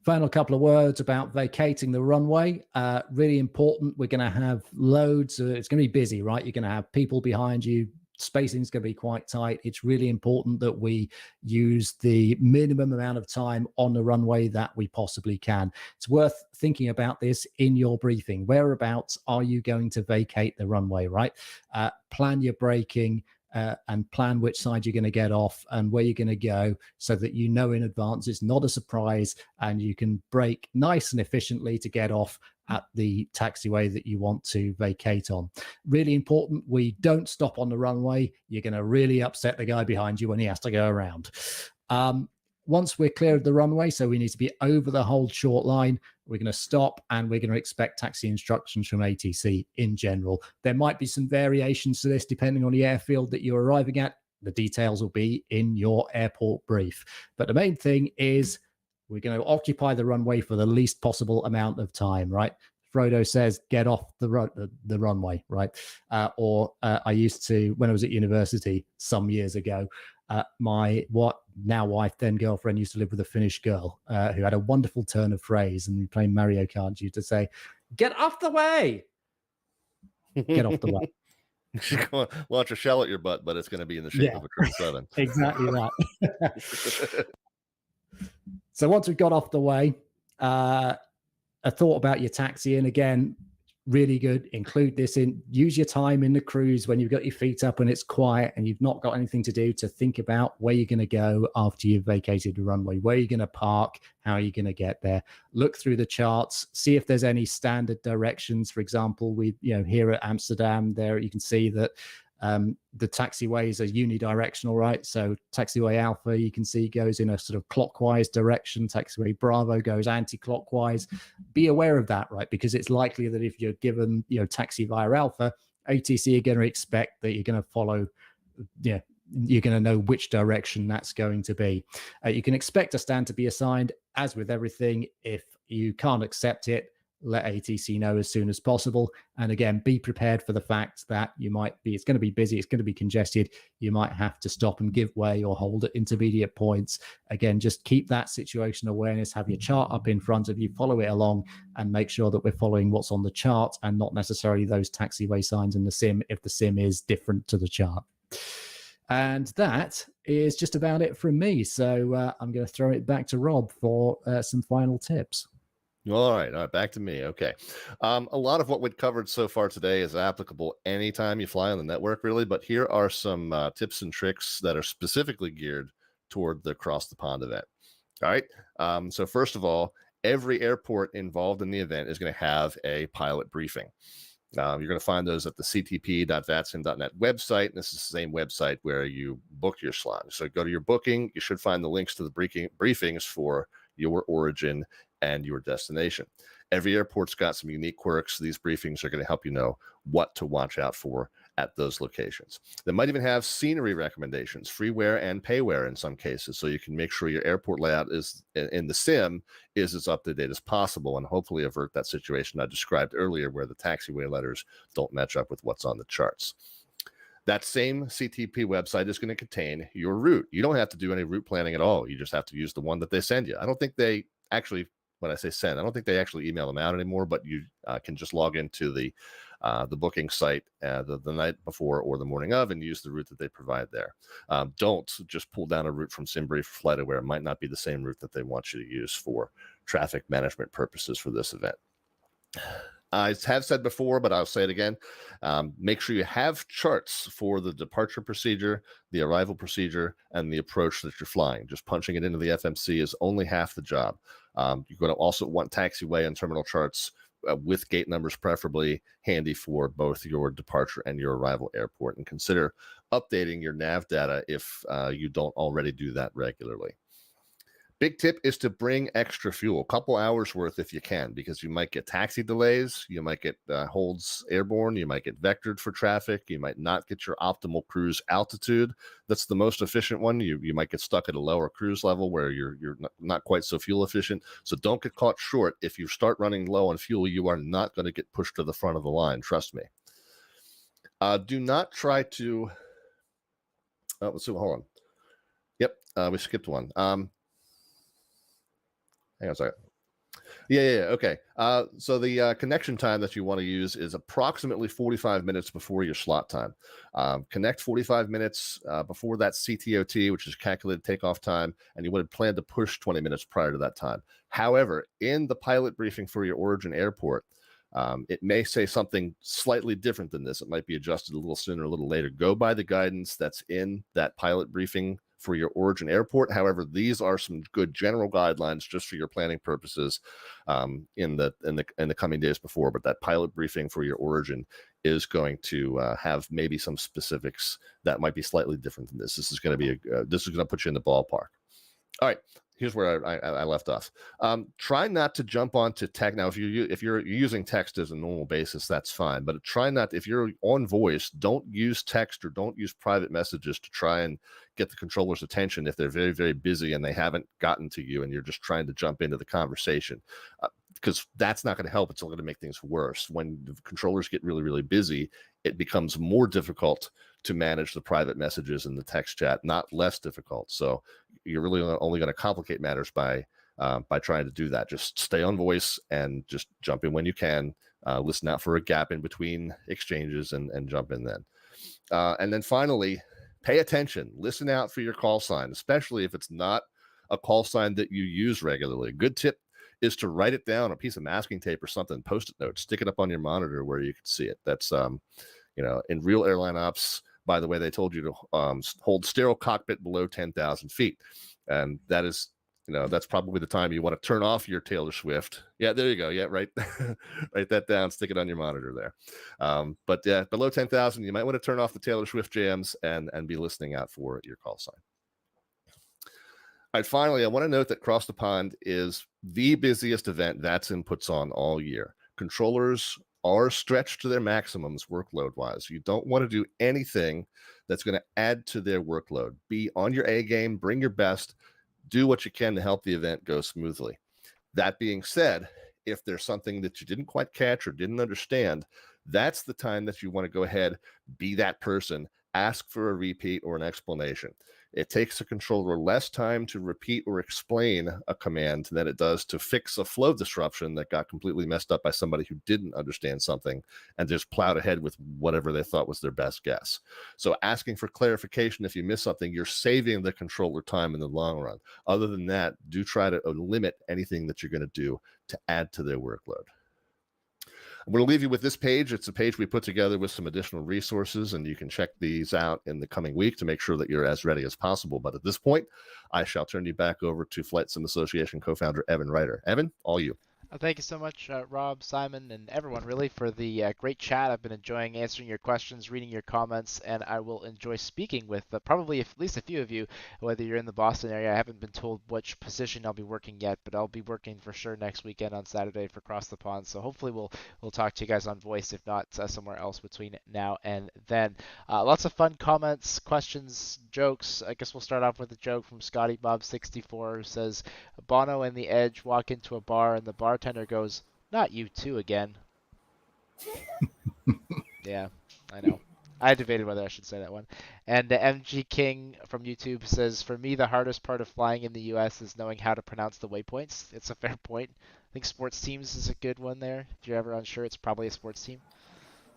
Final couple of words about vacating the runway. Really important. We're going to have loads. It's going to be busy, right? You're going to have people behind you. Spacing is going to be quite tight. It's really important that we use the minimum amount of time on the runway that we possibly can. It's worth thinking about this in your briefing. Whereabouts are you going to vacate the runway, right? Plan your braking. And plan which side you're going to get off and where you're going to go so that you know in advance. It's not a surprise, and you can brake nice and efficiently to get off at the taxiway that you want to vacate on. Really important, we don't stop on the runway. You're going to really upset the guy behind you when he has to go around. Once we're clear of the runway, so we need to be over the hold short line, we're going to stop and we're going to expect taxi instructions from ATC in general. There might be some variations to this depending on the airfield that you're arriving at. The details will be in your airport brief. But the main thing is we're going to occupy the runway for the least possible amount of time, right? Frodo says, get off the runway, right? I used to, when I was at university some years ago, my now wife, then girlfriend, used to live with a Finnish girl who had a wonderful turn of phrase, and we playing Mario Kart, she used to say, "Get off the way, get off the way." She's going to launch a shell at your butt, but it's going to be in the shape of a 777. Exactly that. So once we've got off the way, a thought about your taxi, and again, really good. Include this in. Use your time in the cruise when you've got your feet up and it's quiet and you've not got anything to do to think about where you're going to go after you've vacated the runway, where you're going to park, how you're going to get there. Look through the charts, see if there's any standard directions. For example, here at Amsterdam, there you can see that the taxiways are unidirectional, right? So taxiway Alpha, you can see, goes in a sort of clockwise direction. Taxiway Bravo goes anti-clockwise. Be aware of that, right? Because it's likely that if you're given, taxi via Alpha, ATC are going to expect that you're going to follow, you're going to know which direction that's going to be. You can expect a stand to be assigned. As with everything, if you can't accept it, let ATC know as soon as possible. And again, be prepared for the fact that it's going to be busy, it's going to be congested. You might have to stop and give way or hold at intermediate points. Again, just keep that situation awareness, have your chart up in front of you, follow it along, and make sure that we're following what's on the chart and not necessarily those taxiway signs in the sim if the sim is different to the chart. And that is just about it from me. So I'm going to throw it back to Rob for some final tips. All right, back to me. Okay. A lot of what we've covered so far today is applicable anytime you fly on the network, really. But here are some tips and tricks that are specifically geared toward the Cross the Pond event. All right. So first of all, every airport involved in the event is going to have a pilot briefing. You're going to find those at the ctp.vatsim.net website. And this is the same website where you book your slot. So go to your booking. You should find the links to the briefings for your origin and your destination. Every airport's got some unique quirks. These briefings are going to help you know what to watch out for at those locations. They might even have scenery recommendations, freeware and payware in some cases, so you can make sure your airport layout is in the sim is as up to date as possible, and hopefully avert that situation I described earlier where the taxiway letters don't match up with what's on the charts. That same CTP website is going to contain your route. You don't have to do any route planning at all. You just have to use the one that they send you. I don't think they actually, when I say send, I don't think they actually email them out anymore, but you can just log into the the booking site the night before or the morning of, and use the route that they provide there. Don't just pull down a route from SimBrief or FlightAware. It might not be the same route that they want you to use for traffic management purposes for this event. I have said before, but I'll say it again. Make sure you have charts for the departure procedure, the arrival procedure, and the approach that you're flying. Just punching it into the FMC is only half the job. You're going to also want taxiway and terminal charts with gate numbers preferably handy for both your departure and your arrival airport. And consider updating your nav data if you don't already do that regularly. Big tip is to bring extra fuel, a couple hours worth if you can, because you might get taxi delays, you might get holds airborne, you might get vectored for traffic, you might not get your optimal cruise altitude. That's the most efficient one. You might get stuck at a lower cruise level where you're not quite so fuel efficient. So don't get caught short. If you start running low on fuel, you are not going to get pushed to the front of the line. Trust me. Do not try to. Oh, let's see. Hold on. Yep, we skipped one. Hang on a second. Yeah. Okay. So the connection time that you want to use is approximately 45 minutes before your slot time. Connect 45 minutes before that CTOT, which is calculated takeoff time, and you would have planned to push 20 minutes prior to that time. However, in the pilot briefing for your origin airport, it may say something slightly different than this. It might be adjusted a little sooner, a little later. Go by the guidance that's in that pilot briefing for your origin airport. However, these are some good general guidelines just for your planning purposes in the coming days before. But that pilot briefing for your origin is going to have maybe some specifics that might be slightly different than this. This is going to put you in the ballpark. All right. Here's where I left off. Try not to jump onto text. Now, if you're using text as a normal basis, that's fine. But try not, if you're on voice, don't use text or don't use private messages to try and get the controller's attention if they're very, very busy and they haven't gotten to you and you're just trying to jump into the conversation. Because that's not going to help. It's only going to make things worse. When the controllers get really, really busy, it becomes more difficult to manage the private messages in the text chat, not less difficult. So you're really only going to complicate matters by trying to do that. Just stay on voice and just jump in when you can. Listen out for a gap in between exchanges and jump in then. And then finally, pay attention. Listen out for your call sign, especially if it's not a call sign that you use regularly. A good tip is to write it down on a piece of masking tape or something, post-it note, stick it up on your monitor where you can see it. That's, in real airline ops, by the way, they told you to hold sterile cockpit below 10,000 feet. And that is, that's probably the time you want to turn off your Taylor Swift. Yeah, there you go. Yeah, right. Write that down, stick it on your monitor there. But yeah, below 10,000, you might want to turn off the Taylor Swift jams and be listening out for your call sign. All right, finally, I want to note that Cross the Pond is the busiest event VATSIM puts on all year. Controllers are stretched to their maximums workload-wise. You don't want to do anything that's going to add to their workload. Be on your A game, bring your best, do what you can to help the event go smoothly. That being said, if there's something that you didn't quite catch or didn't understand, that's the time that you want to go ahead, be that person, ask for a repeat or an explanation. It takes a controller less time to repeat or explain a command than it does to fix a flow disruption that got completely messed up by somebody who didn't understand something and just plowed ahead with whatever they thought was their best guess. So asking for clarification if you miss something, you're saving the controller time in the long run. Other than that, do try to limit anything that you're going to do to add to their workload. I'm going to leave you with this page. It's a page we put together with some additional resources, and you can check these out in the coming week to make sure that you're as ready as possible. But at this point, I shall turn you back over to Flight Sim Association co-founder Evan Ryder. Evan, all you. Thank you so much, Rob, Simon, and everyone, really, for the great chat. I've been enjoying answering your questions, reading your comments, and I will enjoy speaking with probably at least a few of you, whether you're in the Boston area. I haven't been told which position I'll be working yet, but I'll be working for sure next weekend on Saturday for Cross the Pond. So hopefully we'll talk to you guys on voice, if not somewhere else between now and then. Lots of fun comments, questions, jokes. I guess we'll start off with a joke from Scotty Bob 64 who says, Bono and the Edge walk into a bar and the bartender goes, "Not you two again." Yeah, I know. I debated whether I should say that one. And MG King from YouTube says, "For me, the hardest part of flying in the US is knowing how to pronounce the waypoints." It's a fair point. I think sports teams is a good one there. If you're ever unsure, it's probably a sports team.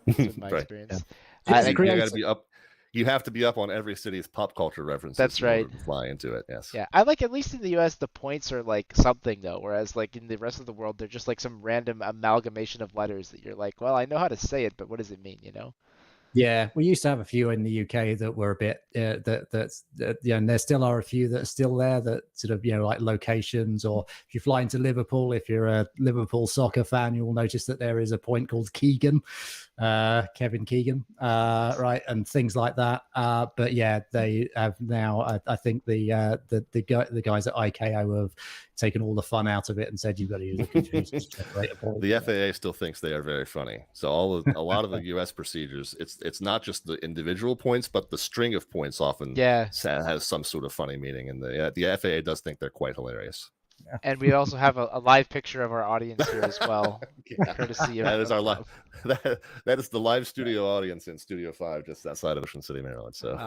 That's been my Right. experience. It's And You creative. got to be up. You have to be up on every city's pop culture references that's in right. order to fly into it. Yes. Yeah, I like at least in the US the points are like something though, whereas like in the rest of the world they're just like some random amalgamation of letters that you're like, well, I know how to say it, but what does it mean, you know? Yeah, we used to have a few in the UK that were a bit and there still are a few that are still there that sort of like locations, or if you fly into Liverpool, if you're a Liverpool soccer fan, you will notice that there is a point called Keegan, Kevin Keegan, right, and things like that. But yeah, they have now. I think the guys at ICAO have taken all the fun out of it and said you've got to use a computer to generate a point. The FAA still thinks they are very funny. So a lot of the U.S. procedures, it's not just the individual points, but the string of points often Yeah. has some sort of funny meaning. And the FAA does think they're quite hilarious. And we also have a live picture of our audience here as well, courtesy of That is our Rob. that is the live studio audience in Studio 5, just outside of Ocean City, Maryland. So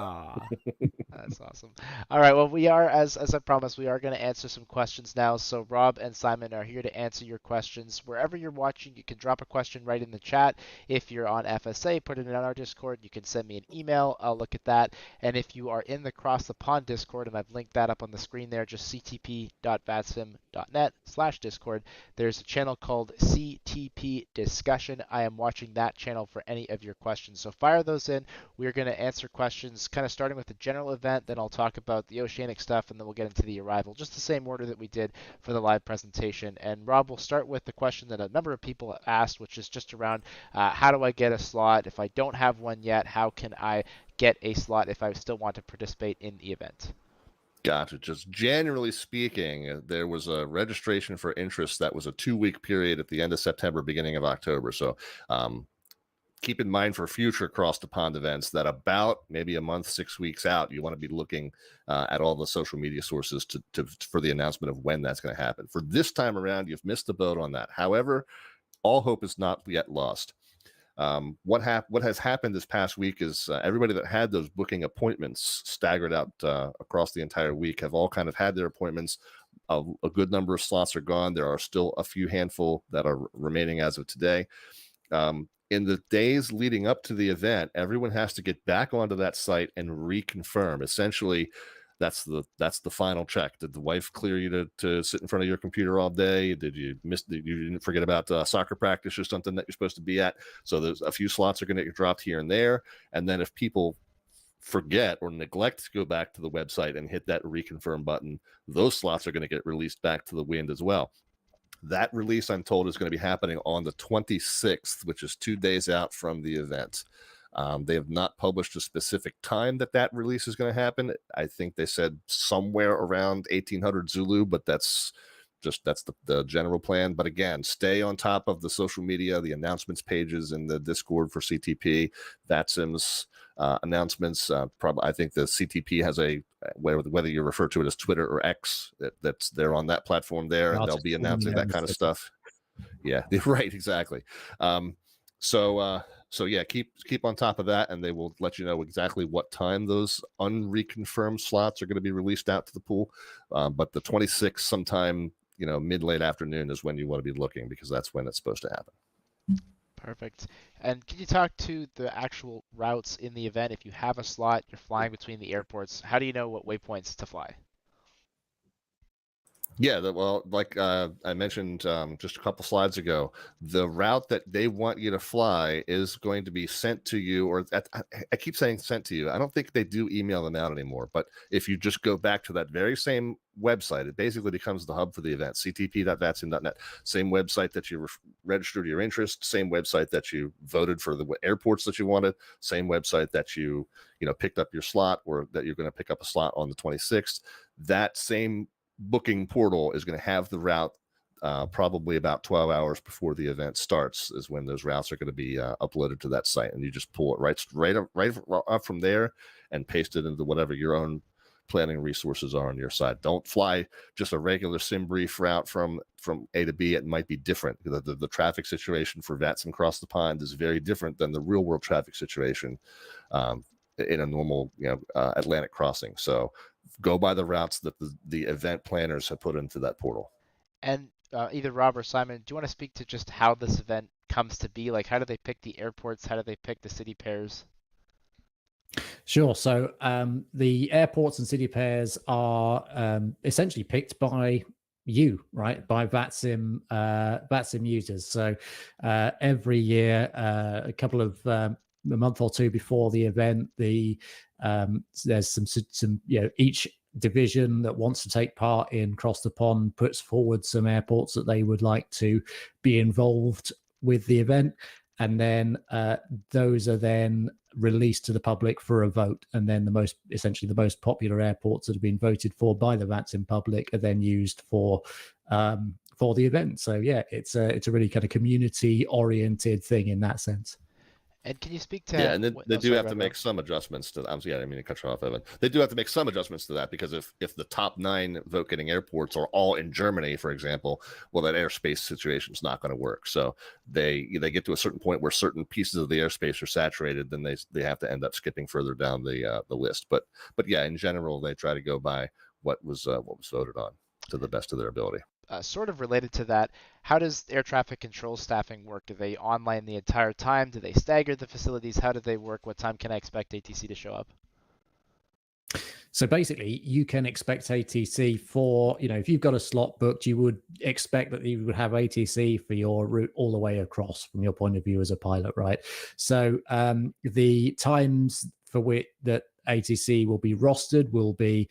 That's awesome. All right, well, we are, as I promised, we are going to answer some questions now. So Rob and Simon are here to answer your questions. Wherever you're watching, you can drop a question right in the chat. If you're on FSA, put it in our Discord. You can send me an email. I'll look at that. And if you are in the Cross the Pond Discord, and I've linked that up on the screen there, just ctp.vatsim.net/Discord. There's a channel called CTP Discussion. I am watching that channel for any of your questions. So fire those in. We're going to answer questions kind of starting with the general event, then I'll talk about the oceanic stuff, and then we'll get into the arrival, just the same order that we did for the live presentation. And Rob, will start with the question that a number of people have asked, which is just around how do I get a slot? If I don't have one yet, how can I get a slot if I still want to participate in the event? Gotcha. Just generally speaking, there was a registration for interest that was a 2-week period at the end of September, beginning of October. So keep in mind for future Cross the Pond events that about maybe a month, 6 weeks out, you want to be looking at all the social media sources for the announcement of when that's going to happen. For this time around, you've missed the boat on that. However, all hope is not yet lost. What has happened this past week is everybody that had those booking appointments staggered out across the entire week have all kind of had their appointments. A good number of slots are gone. There are still a few handful that are remaining as of today. In the days leading up to the event, everyone has to get back onto that site and reconfirm. Essentially, that's the final check. Did the wife clear you to sit in front of your computer all day? Did you you didn't forget about soccer practice or something that you're supposed to be at? So there's a few slots are going to get dropped here and there. And then if people forget or neglect to go back to the website and hit that reconfirm button, those slots are going to get released back to the wind as well. That release, I'm told, is going to be happening on the 26th, which is 2 days out from the event. They have not published a specific time that release is going to happen. I think they said somewhere around 1800 Zulu, but that's the general plan. But again, stay on top of the social media, the announcements pages in the Discord for CTP, VATSIM's announcements. Probably, I think the CTP has whether you refer to it as Twitter or X, that's they're on that platform there, and they'll be announcing that kind of stuff. Yeah, right, exactly. So yeah, keep on top of that, and they will let you know exactly what time those unreconfirmed slots are going to be released out to the pool. But the 26th, sometime mid-late afternoon, is when you want to be looking, because that's when it's supposed to happen. Perfect. And can you talk to the actual routes in the event? If you have a slot, you're flying between the airports, how do you know what waypoints to fly? Yeah, well, like I mentioned just a couple slides ago, the route that they want you to fly is going to be sent to you, or I keep saying sent to you. I don't think they do email them out anymore, but if you just go back to that very same website, it basically becomes the hub for the event, ctp.vatsim.net. Same website that you registered your interest, same website that you voted for the airports that you wanted, same website that you picked up your slot, or that you're going to pick up a slot on the 26th. That same booking portal is going to have the route probably about 12 hours before the event starts, is when those routes are going to be uploaded to that site, and you just pull it right up from there and paste it into whatever your own planning resources are on your side. Don't fly just a regular sim brief route from A to B. It might be different. The traffic situation for VATSIM Cross the Pond is very different than the real world traffic situation in a normal Atlantic crossing. So go by the routes that the event planners have put into that portal. And either Rob or Simon, do you want to speak to just how this event comes to be? Like, how do they pick the airports? How do they pick the city pairs? Sure. So the airports and city pairs are essentially picked by you, right? By VATSIM users. So every year, a couple of a month or two before the event, there's some each division that wants to take part in Cross the Pond puts forward some airports that they would like to be involved with the event, and then those are then released to the public for a vote, and then essentially the most popular airports that have been voted for by the VATSIM public are then used for the event. So yeah, it's a really kind of community oriented thing in that sense. And can you speak to Yeah, and they do sorry, have go to ahead, make Rob. some adjustments to. Yeah, I didn't mean to cut you off, Evan. They do have to make some adjustments to that, because if the top 9 vote-getting airports are all in Germany, for example, well, that airspace situation is not going to work. So they get to a certain point where certain pieces of the airspace are saturated, then they have to end up skipping further down the list. But yeah, in general, they try to go by what was voted on to the best of their ability. Sort of related to that, how does air traffic control staffing work? Are they online the entire time? Do they stagger the facilities? How do they work? What time can I expect ATC to show up? So basically, you can expect ATC for, if you've got a slot booked, you would expect that you would have ATC for your route all the way across from your point of view as a pilot, right? So the times for which that ATC will be rostered will be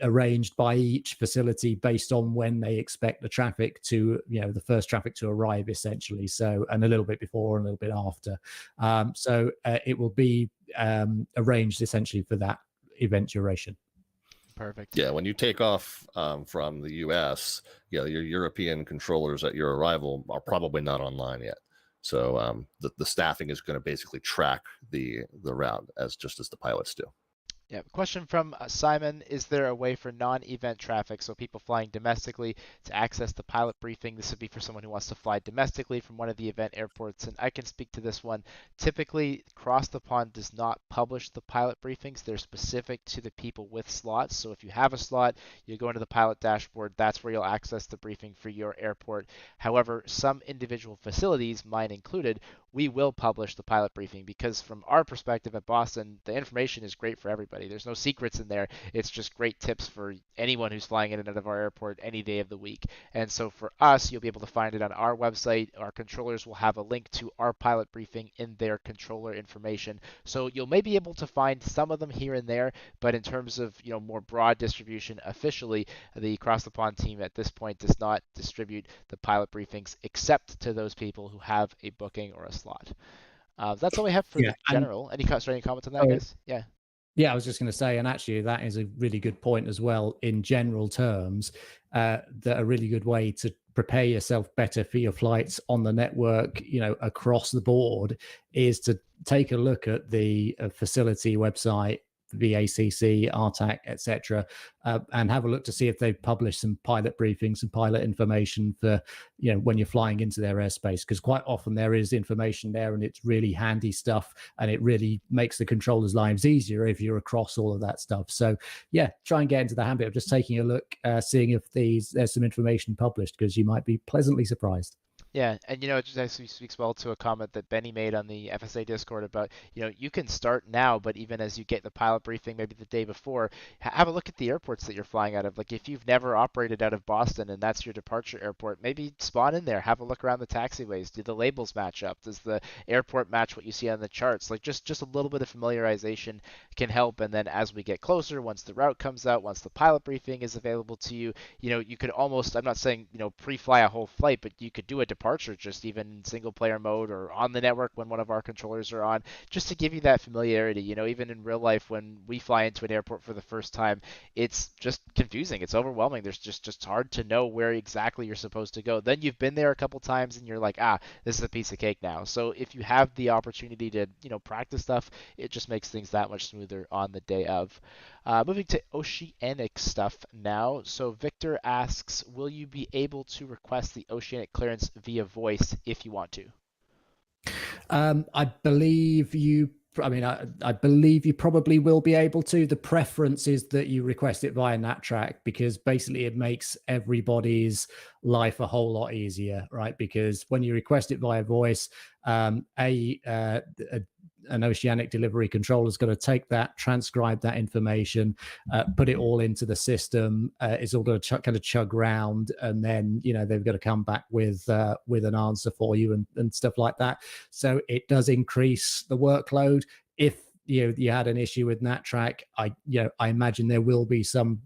arranged by each facility based on when they expect the traffic to, the first traffic to arrive, essentially. So, and a little bit before and a little bit after. So it will be arranged essentially for that event duration. Perfect. Yeah, when you take off from the U.S., your European controllers at your arrival are probably not online yet. So the staffing is going to basically track the route as the pilots do. Yeah, question from Simon. Is there a way for non-event traffic, so people flying domestically, to access the pilot briefing? This would be for someone who wants to fly domestically from one of the event airports, and I can speak to this one. Typically, Cross the Pond does not publish the pilot briefings. They're specific to the people with slots. So if you have a slot, you go into the pilot dashboard. That's where you'll access the briefing for your airport. However, some individual facilities, mine included, we will publish the pilot briefing, because from our perspective at Boston, the information is great for everybody. There's no secrets in there. It's just great tips for anyone who's flying in and out of our airport any day of the week. And so for us, you'll be able to find it on our website. Our controllers will have a link to our pilot briefing in their controller information. So you'll maybe be able to find some of them here and there, but in terms of more broad distribution, officially, the Cross the Pond team at this point does not distribute the pilot briefings except to those people who have a booking or a slot. That's all we have for Yeah, the general. Any comments on that, so guys? Yeah. Yeah, I was just going to say, and actually, that is a really good point as well. In general terms, that a really good way to prepare yourself better for your flights on the network, across the board, is to take a look at the facility website, VACC, RTAC, etc., and have a look to see if they've published some pilot briefings and pilot information for, when you're flying into their airspace, because quite often there is information there and it's really handy stuff, and it really makes the controllers' lives easier if you're across all of that stuff. So yeah, try and get into the habit of just taking a look, seeing if there's some information published, because you might be pleasantly surprised. Yeah, and it just actually speaks well to a comment that Benny made on the FSA Discord about, you can start now, but even as you get the pilot briefing, maybe the day before, have a look at the airports that you're flying out of. Like if you've never operated out of Boston and that's your departure airport, maybe spawn in there, have a look around the taxiways. Do the labels match up? Does the airport match what you see on the charts? Like just a little bit of familiarization can help. And then as we get closer, once the route comes out, once the pilot briefing is available to you, you could almost, I'm not saying, pre-fly a whole flight, but you could do a departure just even in single player mode or on the network when one of our controllers are on, just to give you that familiarity. Even in real life, when we fly into an airport for the first time, it's just confusing. It's overwhelming. There's just hard to know where exactly you're supposed to go. Then you've been there a couple times and you're like, this is a piece of cake now. So if you have the opportunity to, practice stuff, it just makes things that much smoother on the day of. Moving to oceanic stuff now. So Victor asks, will you be able to request the oceanic clearance via voice if you want to? I believe you I mean, I believe you probably will be able to. The preference is that you request it via NatTrack, because basically it makes everybody's life a whole lot easier, right? Because when you request it via voice, an oceanic delivery controller is going to take that, transcribe that information, put it all into the system. It's all going to kind of chug round, and then they've got to come back with an answer for you and stuff like that. So it does increase the workload. If you had an issue with NatTrack, I imagine there will be some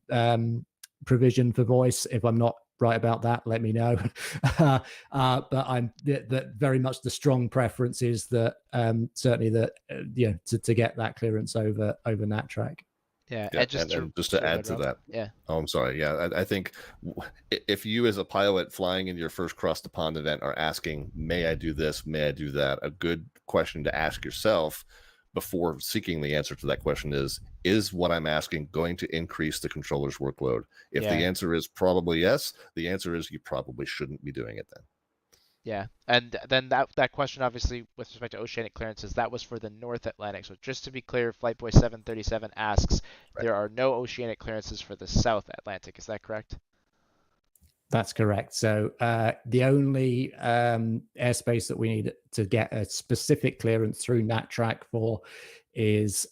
provision for voice. If I'm not right about that, let me know. But I'm that very much the strong preference is that certainly that to get that clearance over NatTrack. Yeah, and just to add to that, yeah. Oh, I'm sorry. Yeah, I think if you as a pilot flying in your first cross the pond event are asking, may I do this, may I do that, a good question to ask yourself before seeking the answer to that question is what I'm asking going to increase the controller's workload? If the answer is probably yes, the answer is you probably shouldn't be doing it then. Yeah, and then that question, obviously, with respect to oceanic clearances, that was for the North Atlantic. So just to be clear, Flightboy 737 asks, Right. there are no oceanic clearances for the South Atlantic. Is that correct? That's correct. So the only airspace that we need to get a specific clearance through NatTrack for is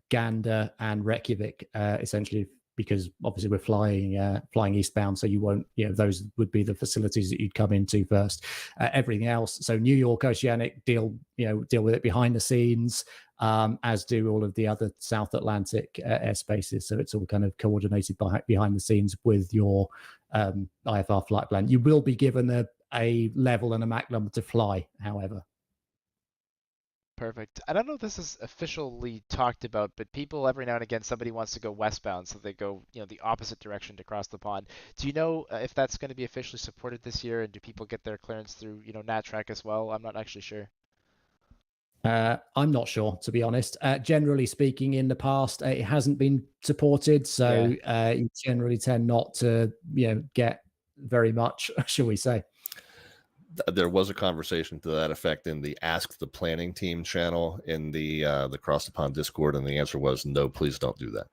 Gander and Reykjavik, essentially, because obviously we're flying eastbound, so you won't, those would be the facilities that you'd come into first. Everything else, so New York Oceanic deal with it behind the scenes, as do all of the other South Atlantic airspaces. So it's all kind of coordinated behind the scenes with your IFR flight plan. You will be given a level and a Mach number to fly, however. Perfect. I don't know if this is officially talked about, but people every now and again, somebody wants to go westbound, so they go, the opposite direction to cross the pond. Do you know if that's going to be officially supported this year, and do people get their clearance through, NatTrack as well? I'm not actually sure. I'm not sure, to be honest. Generally speaking, in the past, it hasn't been supported, so you generally tend not to, get very much, shall we say. There was a conversation to that effect in the Ask the Planning Team channel in the Cross the Pond Discord, and the answer was no, please don't do that.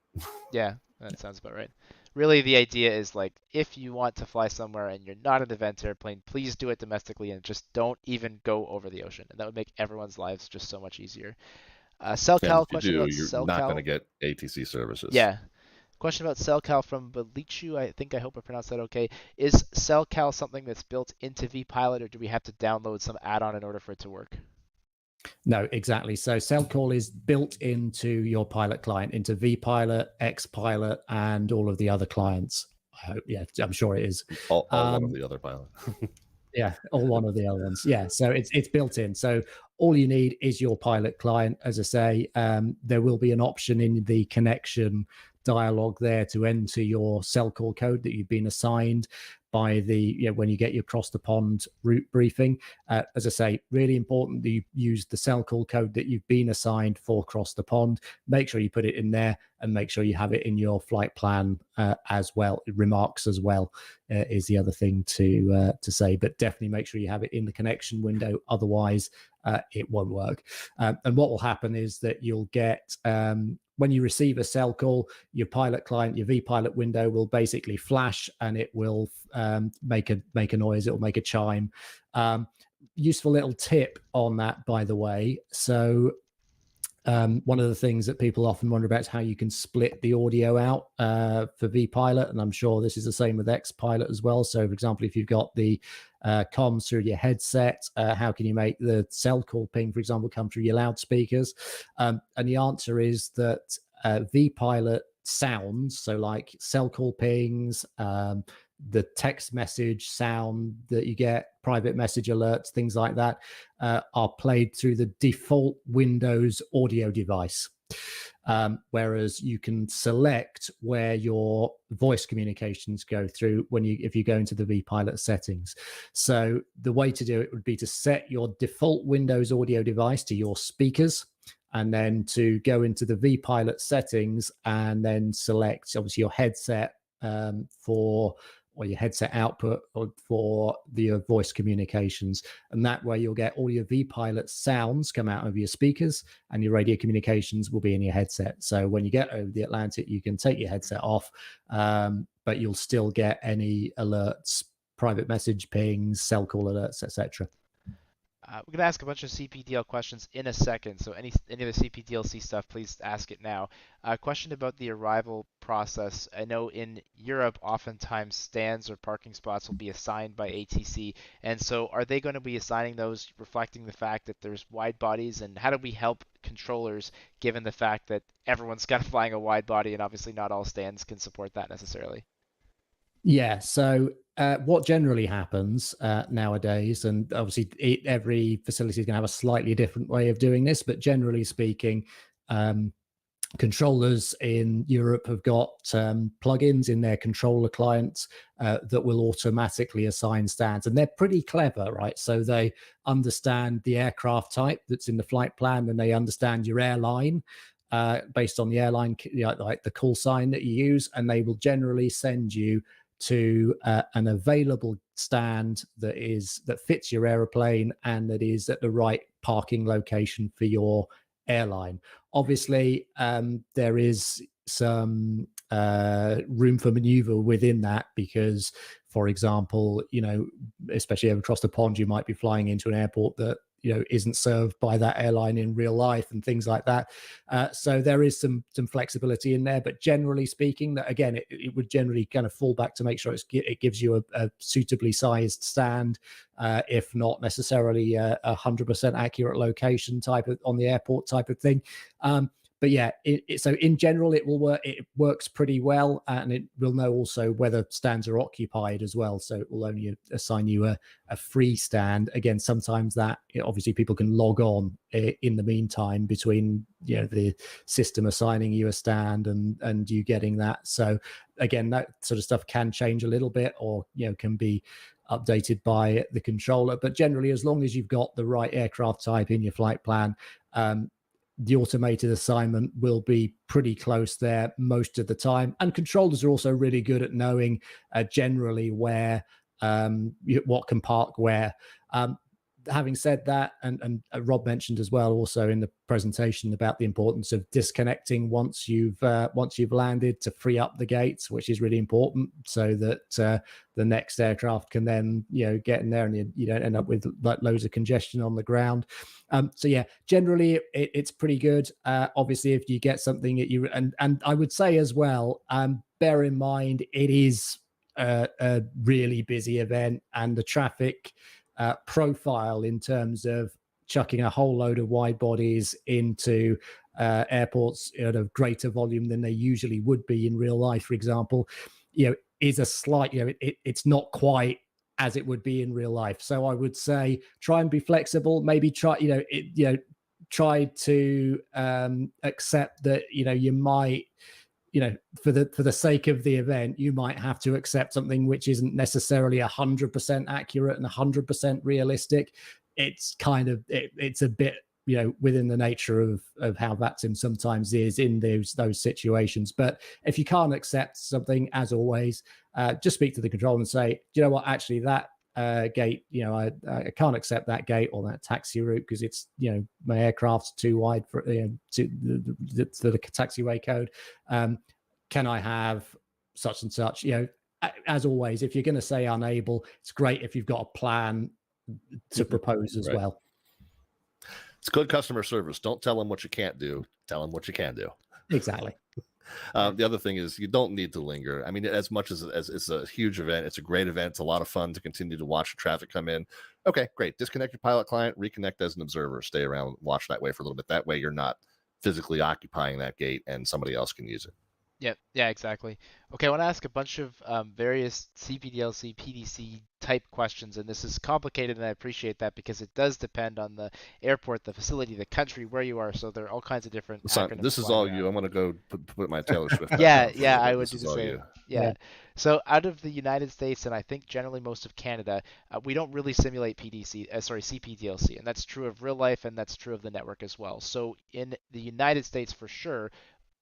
Yeah, that sounds about right. Really, the idea is like, if you want to fly somewhere and you're not an event airplane, please do it domestically and just don't even go over the ocean. And that would make everyone's lives just so much easier. Cellcal question about you're Cellcal. not going to get ATC services. Yeah. Question about Cellcal from Belichu. I hope I pronounced that okay. Is Cellcal something that's built into vPilot, or do we have to download some add-on in order for it to work? No, exactly. So Cellcal is built into your pilot client, into vPilot, XPilot, and all of the other clients. I hope, I'm sure it is. All one of the other pilot. Yeah, all one of the other ones. Yeah, so it's built in. So all you need is your pilot client. As I say, there will be an option in the connection dialog there to enter your Cellcal code that you've been assigned by the when you get your cross the pond route briefing. As I say, really important that you use the Cellcal code that you've been assigned for cross the pond. Make sure you put it in there, and make sure you have it in your flight plan as well. Remarks as well is the other thing to say, but definitely make sure you have it in the connection window. Otherwise, it won't work. And what will happen is that you'll get when you receive a Cellcal, your pilot client, your vPilot window will basically flash, and it will make a noise. It will make a chime. Useful little tip on that, by the way. So one of the things that people often wonder about is how you can split the audio out for vPilot, and I'm sure this is the same with XPilot as well. So, for example, if you've got the comms through your headset, how can you make the Cellcal ping, for example, come through your loudspeakers? And the answer is that vPilot sounds, so like Cellcal pings, the text message sound that you get, private message alerts, things like that, are played through the default Windows audio device. Whereas you can select where your voice communications go through if you go into the vPilot settings. So the way to do it would be to set your default Windows audio device to your speakers, and then to go into the vPilot settings and then select obviously your headset for or your headset output for the voice communications. And that way you'll get all your vPilot sounds come out of your speakers, and your radio communications will be in your headset. So when you get over the Atlantic, you can take your headset off, but you'll still get any alerts, private message pings, cell call alerts, etc. We're going to ask a bunch of CPDL questions in a second, so any of the CPDLC stuff, please ask it now. Question about the arrival process. I know in Europe, oftentimes stands or parking spots will be assigned by ATC, and so are they going to be assigning those reflecting the fact that there's wide bodies, and how do we help controllers given the fact that everyone's kind of flying a wide body, and obviously not all stands can support that necessarily? Yeah. So what generally happens nowadays, and obviously every facility is going to have a slightly different way of doing this, but generally speaking, controllers in Europe have got plugins in their controller clients that will automatically assign stands, and they're pretty clever, right? So they understand the aircraft type that's in the flight plan, and they understand your airline based on the airline, like the call sign that you use, and they will generally send you to an available stand that fits your aeroplane and that is at the right parking location for your airline. Obviously, there is some room for maneuver within that because, for example, especially across the pond, you might be flying into an airport that isn't served by that airline in real life and things like that. So there is some flexibility in there, but generally speaking, that again, it would generally kind of fall back to make sure it gives you a suitably sized stand, if not necessarily a 100% accurate location type of on the airport type of thing. But yeah, so in general, it will work. It works pretty well, and it will know also whether stands are occupied as well. So it will only assign you a free stand. Again, sometimes that obviously people can log on in the meantime between the system assigning you a stand and you getting that. So again, that sort of stuff can change a little bit, or can be updated by the controller. But generally, as long as you've got the right aircraft type in your flight plan, the automated assignment will be pretty close there most of the time. And controllers are also really good at knowing generally where what can park where. Having said that, and Rob mentioned as well also in the presentation about the importance of disconnecting once you've landed to free up the gates, which is really important, so that the next aircraft can then get in there and you don't end up with like loads of congestion on the ground. So yeah, generally it's pretty good. Obviously, if you get something that and I would say as well, bear in mind it is a really busy event, and the traffic profile in terms of chucking a whole load of wide bodies into airports at a greater volume than they usually would be in real life, for example, is a slight, it's not quite as it would be in real life. So I would say try and be flexible. Maybe try, try to accept that you might, for the sake of the event, you might have to accept something which isn't necessarily 100% accurate and 100% realistic. It's kind of it's a bit within the nature of how VATSIM sometimes is in those situations. But if you can't accept something, as always, just speak to the controller and say, do you know what, actually that gate, I can't accept that gate or that taxi route because it's my aircraft's too wide for to the taxiway code. Can I have such and such? As always, if you're going to say unable, it's great if you've got a plan to propose as well. It's good customer service. Don't tell them what you can't do. Tell them what you can do. Exactly. The other thing is you don't need to linger. I mean, as much as it's a huge event, it's a great event. It's a lot of fun to continue to watch the traffic come in. Okay, great. Disconnect your pilot client, reconnect as an observer, stay around, watch that way for a little bit. That way you're not physically occupying that gate and somebody else can use it. Yeah, exactly. Okay, I want to ask a bunch of various CPDLC, PDC type questions, and this is complicated, and I appreciate that because it does depend on the airport, the facility, the country, where you are. So there are all kinds of different acronyms. This is all you. I'm going to go put my Taylor Swift. Yeah, I would do the same. Yeah. Yeah. So out of the United States, and I think generally most of Canada, we don't really simulate CPDLC, and that's true of real life, and that's true of the network as well. So in the United States, for sure,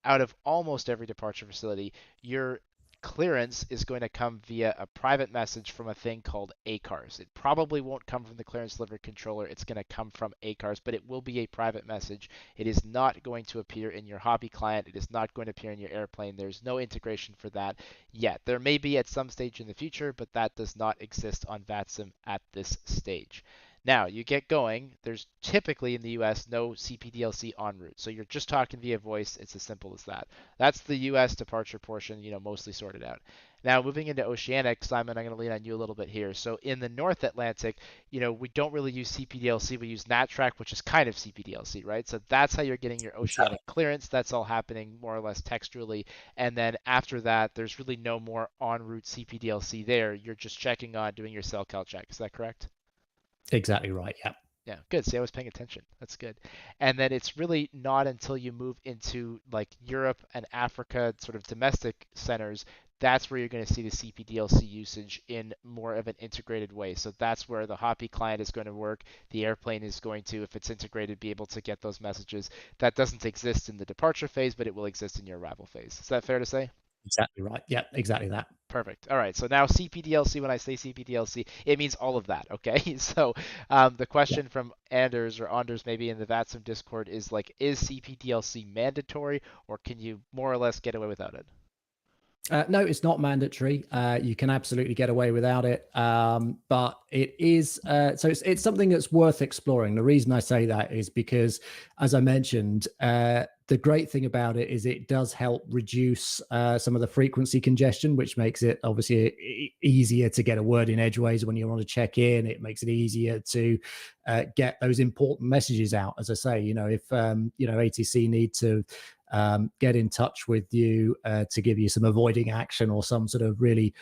out of almost every departure facility, your clearance is going to come via a private message from a thing called ACARS. It probably won't come from the clearance delivery controller. It's going to come from ACARS, but it will be a private message. It is not going to appear in your hobby client. It is not going to appear in your airplane. There's no integration for that yet. There may be at some stage in the future, but that does not exist on VATSIM at this stage. Now, you get going, there's typically in the US no CPDLC en route. So you're just talking via voice. It's as simple as that. That's the US departure portion, mostly sorted out. Now, moving into oceanic, Simon, I'm going to lean on you a little bit here. So in the North Atlantic, we don't really use CPDLC. We use NatTrack, which is kind of CPDLC, right? So that's how you're getting your oceanic clearance. That's all happening more or less textually. And then after that, there's really no more en route CPDLC there. You're just checking on doing your cell cal check. Is that correct? Exactly right. Yeah. Yeah, good. See, I was paying attention. That's good. And then it's really not until you move into like Europe and Africa, sort of domestic centers, that's where you're going to see the CPDLC usage in more of an integrated way. So that's where the Hoppy client is going to work. The airplane is going to, if it's integrated, be able to get those messages. That doesn't exist in the departure phase, but it will exist in your arrival phase. Is that fair to say? Exactly right. Yeah, exactly that. Perfect. All right. So now CPDLC, when I say CPDLC, it means all of that. Okay. So the question from Anders or Anders maybe in the VATSIM Discord is like, is CPDLC mandatory or can you more or less get away without it? No, it's not mandatory. You can absolutely get away without it, but it is. So it's something that's worth exploring. The reason I say that is because, as I mentioned, the great thing about it is it does help reduce some of the frequency congestion, which makes it obviously easier to get a word in edgeways when you want to check in. It makes it easier to get those important messages out. As I say, if ATC need to get in touch with you to give you some avoiding action or some sort of really,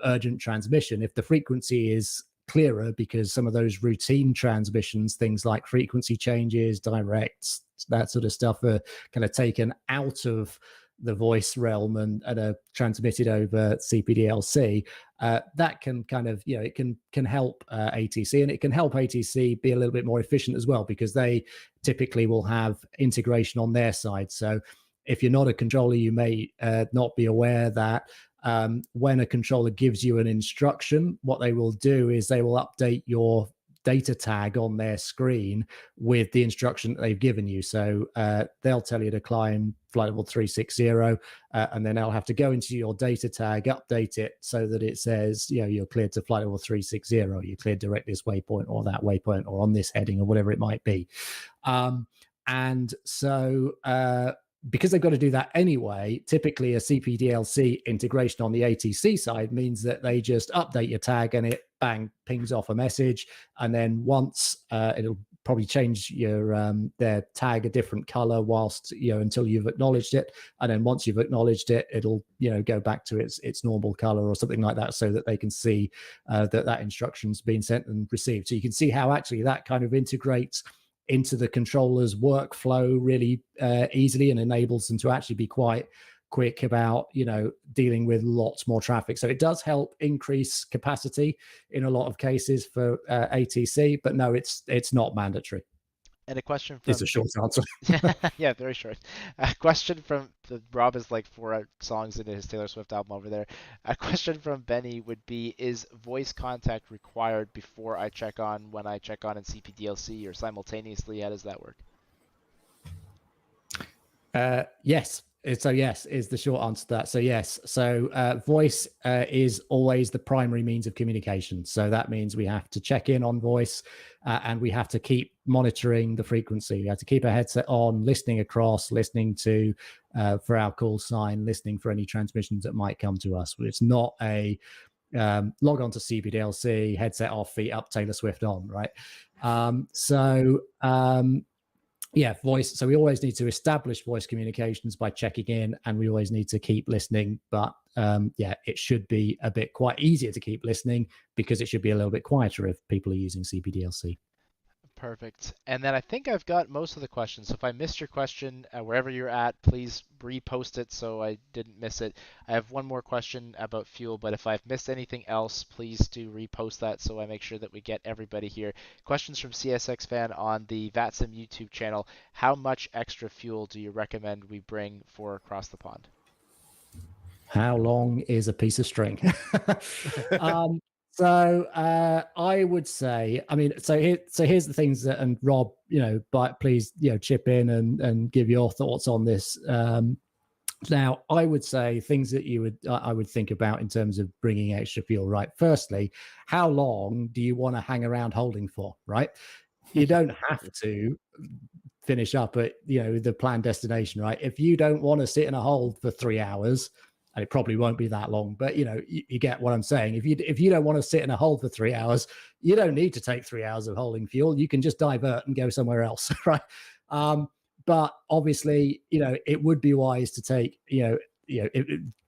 urgent transmission. If the frequency is clearer, because some of those routine transmissions, things like frequency changes, directs, that sort of stuff are kind of taken out of the voice realm and are transmitted over CPDLC, that can kind of, it can help ATC, and it can help ATC be a little bit more efficient as well, because they typically will have integration on their side. So if you're not a controller, you may not be aware that when a controller gives you an instruction, what they will do is they will update your data tag on their screen with the instruction that they've given you. So they'll tell you to climb flight level 360, and then they'll have to go into your data tag, update it so that it says, you're cleared to flight level 360, you're cleared direct this waypoint or that waypoint or on this heading or whatever it might be. And so because they've got to do that anyway, typically a CPDLC integration on the ATC side means that they just update your tag and it pings off a message. And then once it'll probably change your their tag a different color whilst, until you've acknowledged it. And then once you've acknowledged it, it'll, go back to its normal color or something like that, so that they can see that instruction's been sent and received. So you can see how actually that kind of integrates into the controller's workflow really easily, and enables them to actually be quite quick about dealing with lots more traffic. So it does help increase capacity in a lot of cases for ATC, but no, it's not mandatory. And a question from... It's a short answer. Yeah, very short. A question from... Rob is like 4 songs into his Taylor Swift album over there. A question from Benny would be, is voice contact required before I check on, when I check on in CPDLC, or simultaneously? How does that work? Yes. So yes is the short answer to that. So yes. So voice is always the primary means of communication. So that means we have to check in on voice, and we have to keep monitoring the frequency. We have to keep our headset on, listening across, listening to for our call sign, listening for any transmissions that might come to us. It's not a log on to CPDLC, headset off, feet up, Taylor Swift on, right? Yeah, voice. So we always need to establish voice communications by checking in, and we always need to keep listening. But it should be a bit quite easier to keep listening, because it should be a little bit quieter if people are using CPDLC. Perfect. And then I think I've got most of the questions. So if I missed your question, wherever you're at, please repost it so I didn't miss it. I have one more question about fuel, but if I've missed anything else, please do repost that so I make sure that we get everybody here. Questions from CSX Fan on the VATSIM YouTube channel. How much extra fuel do you recommend we bring for across the pond? How long is a piece of string? So I would say, I mean, so here's the things that, and Rob, but please, chip in and give your thoughts on this. Now, I would say things that I would think about in terms of bringing extra fuel, right? Firstly, how long do you want to hang around holding for, right? You don't have to finish up at, the planned destination, right? If you don't want to sit in a hold for 3 hours, and it probably won't be that long, but you get what I'm saying. If you don't want to sit in a hold for 3 hours, you don't need to take 3 hours of holding fuel. You can just divert and go somewhere else, right? But obviously, it would be wise to take,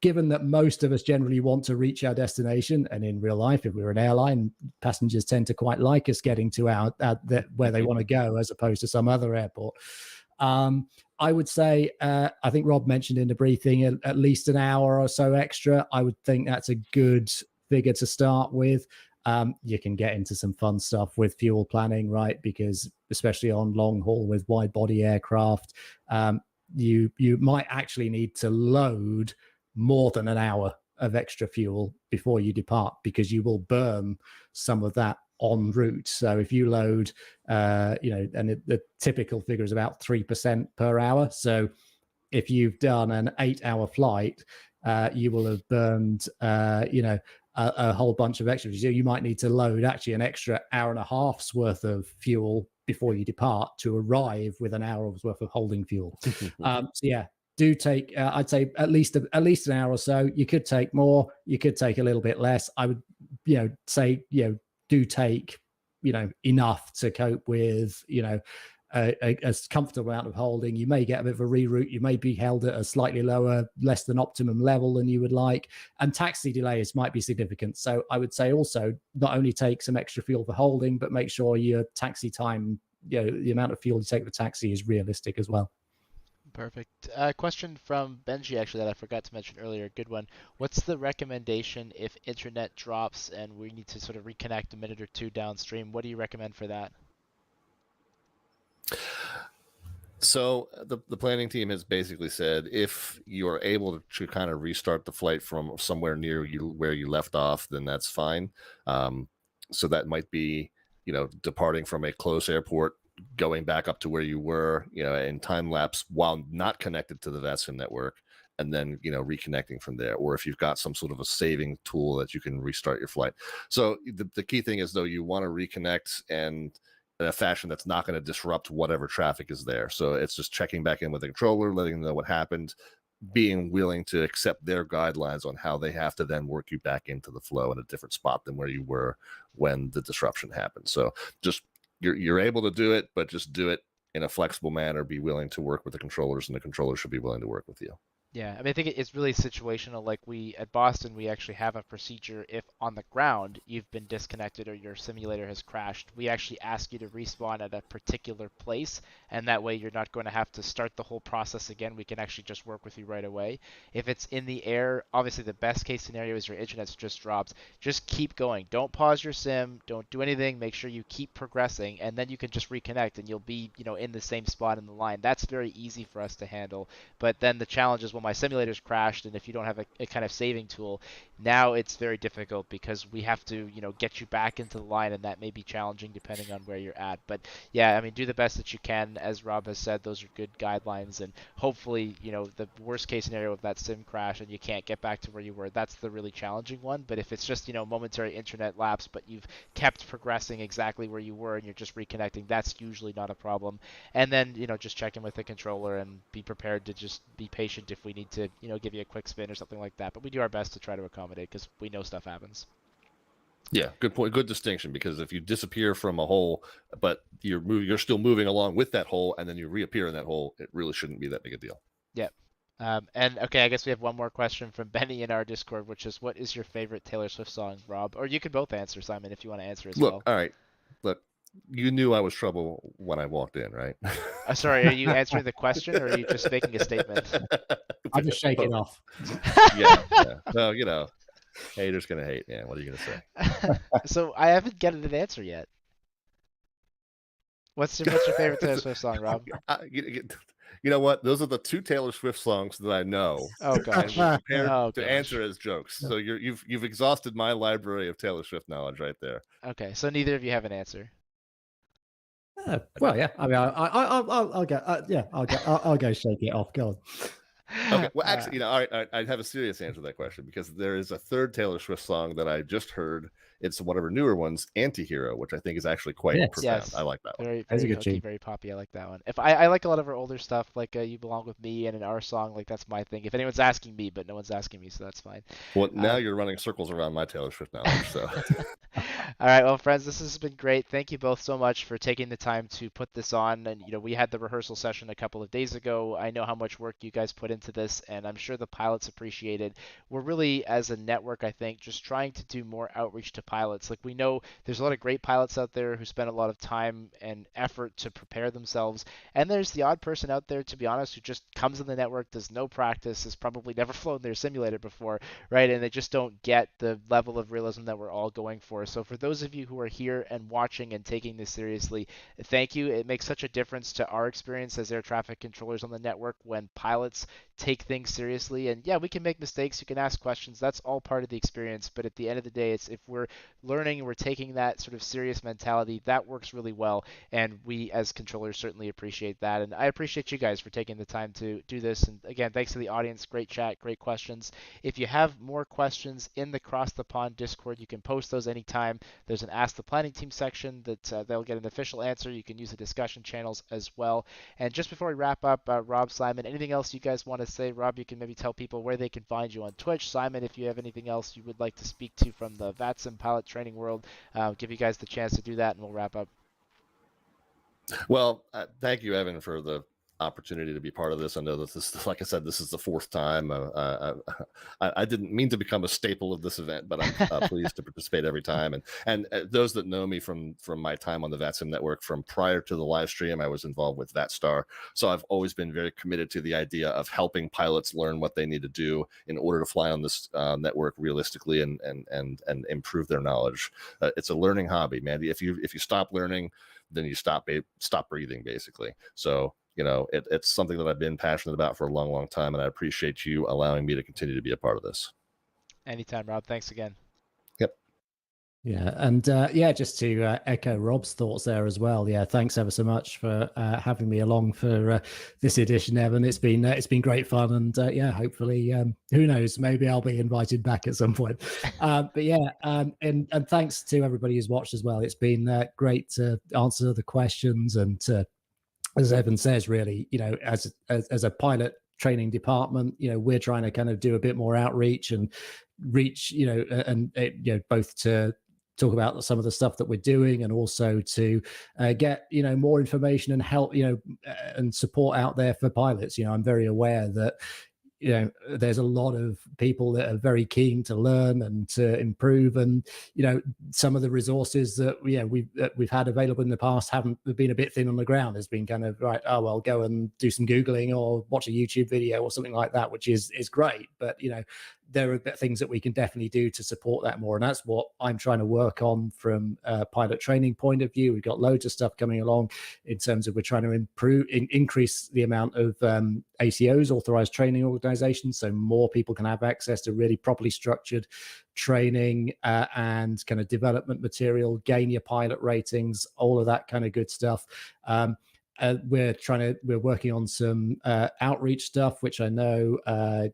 given that most of us generally want to reach our destination, and in real life, if we're an airline, passengers tend to quite like us getting to where they want to go, as opposed to some other airport. I would say, I think Rob mentioned in the briefing, at least an hour or so extra. I would think that's a good figure to start with. You can get into some fun stuff with fuel planning, right? Because especially on long haul with wide body aircraft, you might actually need to load more than an hour of extra fuel before you depart, because you will burn some of that en route. So if you load, and the typical figure is about 3% per hour. So if you've done an 8-hour flight, you will have burned, a whole bunch of extra. So you might need to load actually an extra hour and a half's worth of fuel before you depart to arrive with an hour's worth of holding fuel. So yeah, do take, I'd say at least an hour or so. You could take more, you could take a little bit less. I would, say, do take, enough to cope with, a comfortable amount of holding. You may get a bit of a reroute. You may be held at a slightly lower, less than optimum level than you would like. And taxi delays might be significant. So I would say also not only take some extra fuel for holding, but make sure your taxi time, the amount of fuel you take for taxi is realistic as well. Perfect. Question from Benji, actually, that I forgot to mention earlier. Good one. What's the recommendation if internet drops and we need to sort of reconnect a minute or two downstream? What do you recommend for that? So the planning team has basically said if you're able to kind of restart the flight from somewhere near you where you left off, then that's fine. So that might be, departing from a close airport, going back up to where you were, in time lapse while not connected to the VATSIM network, and then, reconnecting from there. Or if you've got some sort of a saving tool that you can restart your flight. So the key thing is, though, you want to reconnect and in a fashion that's not going to disrupt whatever traffic is there. So it's just checking back in with the controller, letting them know what happened, being willing to accept their guidelines on how they have to then work you back into the flow in a different spot than where you were when the disruption happened. So just you're able to do it, but just do it in a flexible manner. Be willing to work with the controllers, and the controllers should be willing to work with you. Yeah, I mean, I think it's really situational. Like at Boston, we actually have a procedure. If on the ground you've been disconnected or your simulator has crashed, we actually ask you to respawn at a particular place, and that way you're not going to have to start the whole process again. We can actually just work with you right away. If it's in the air, obviously the best case scenario is your internet just drops. Just keep going. Don't pause your sim. Don't do anything. Make sure you keep progressing, and then you can just reconnect, and you'll be, in the same spot in the line. That's very easy for us to handle. But then the challenge is when my simulator's crashed, and if you don't have a kind of saving tool, now it's very difficult because we have to, get you back into the line, and that may be challenging depending on where you're at. But yeah, I mean, do the best that you can. As Rob has said, those are good guidelines, and hopefully, the worst case scenario of that sim crash and you can't get back to where you were, that's the really challenging one. But if it's just, momentary internet lapse, but you've kept progressing exactly where you were and you're just reconnecting, that's usually not a problem. And then, just check in with the controller and be prepared to just be patient if we need to, give you a quick spin or something like that. But we do our best to try to accommodate because we know stuff happens. Yeah, good point. Good distinction, because if you disappear from a hole, but you're still moving along with that hole, and then you reappear in that hole, it really shouldn't be that big a deal. Yep. And okay, I guess we have one more question from Benny in our Discord, which is, what is your favorite Taylor Swift song, Rob? Or you can both answer, Simon, if you want to answer as well. All right. Look, you knew I was trouble when I walked in, right? Sorry, are you answering the question, or are you just making a statement? I'm just shaking off. Yeah. Well, haters gonna hate, man. What are you gonna say? So I haven't gotten an answer yet. What's your favorite Taylor Swift song, Rob? You know what? Those are the 2 Taylor Swift songs that I know. Oh And gosh. we're prepared Oh to gosh. answer as jokes. So you've exhausted my library of Taylor Swift knowledge right there. Okay, so neither of you have an answer. Well, yeah. I mean, I'll go. I'll go shake it off. Go on. Okay. Well, actually, all right, I have a serious answer to that question because there is a third Taylor Swift song that I just heard. It's one of her newer ones, "Anti-Hero," which I think is actually quite Yes. profound. Yes. I like that one. Very, That's a very good hooky, tune. very poppy. I like that one. If I like a lot of her older stuff, like "You Belong with Me" and an Our Song, like that's my thing. If anyone's asking me, but no one's asking me, so that's fine. Well, now you're running circles around my Taylor Swift knowledge. So, All right, well, friends, this has been great. Thank you both so much for taking the time to put this on. And we had the rehearsal session a couple of days ago. I know how much work you guys put into this, and I'm sure the pilots appreciate it. We're really, as a network, I think, just trying to do more outreach to pilots. Like we know there's a lot of great pilots out there who spend a lot of time and effort to prepare themselves, and there's the odd person out there, to be honest, who just comes in the network, does no practice, has probably never flown their simulator before, right? And they just don't get the level of realism that we're all going for. So for those of you who are here and watching and taking this seriously, thank you. It makes such a difference to our experience as air traffic controllers on the network when pilots take things seriously. And yeah, we can make mistakes. You can ask questions. That's all part of the experience. But at the end of the day, it's if we're learning and we're taking that sort of serious mentality, that works really well. And we as controllers certainly appreciate that. And I appreciate you guys for taking the time to do this. And again, thanks to the audience. Great chat, great questions. If you have more questions in the Cross the Pond Discord, you can post those anytime. There's an Ask the Planning Team section that they'll get an official answer. You can use the discussion channels as well. And just before we wrap up, Rob, Simon, anything else you guys want to say? Rob, you can maybe tell people where they can find you on Twitch. Simon, if you have anything else you would like to speak to from the VATSIM pilot training world, give you guys the chance to do that, and we'll wrap up. well, thank you, Evan, for the opportunity to be part of this. I know that this, like I said, this is the 4th time. I didn't mean to become a staple of this event, but I'm pleased to participate every time. And those that know me from my time on the VATSIM network, from prior to the live stream, I was involved with VATSTAR. So I've always been very committed to the idea of helping pilots learn what they need to do in order to fly on this network realistically and improve their knowledge. It's a learning hobby, man. If you stop learning, then you stop breathing, basically. So it's something that I've been passionate about for a long, long time, and I appreciate you allowing me to continue to be a part of this. Anytime, Rob. Thanks again. Yep. Yeah, and just to echo Rob's thoughts there as well. Yeah, thanks ever so much for having me along for this edition, Evan. It's been great fun, and hopefully, who knows, maybe I'll be invited back at some point. But yeah, and thanks to everybody who's watched as well. It's been great to answer the questions and to, as Evan says, really, as a pilot training department, we're trying to kind of do a bit more outreach and reach, both to talk about some of the stuff that we're doing and also to get, more information and help, and support out there for pilots. I'm very aware that there's a lot of people that are very keen to learn and to improve, and some of the resources that we've had available in the past haven't been a bit thin on the ground. There's been kind of go and do some Googling or watch a YouTube video or something like that, which is great, but there are things that we can definitely do to support that more, and that's what I'm trying to work on from a pilot training point of view. We've got loads of stuff coming along in terms of we're trying to increase the amount of ATOs, authorized training organizations, so more people can have access to really properly structured training and kind of development material, gain your pilot ratings, all of that kind of good stuff. We're working on some outreach stuff, which I know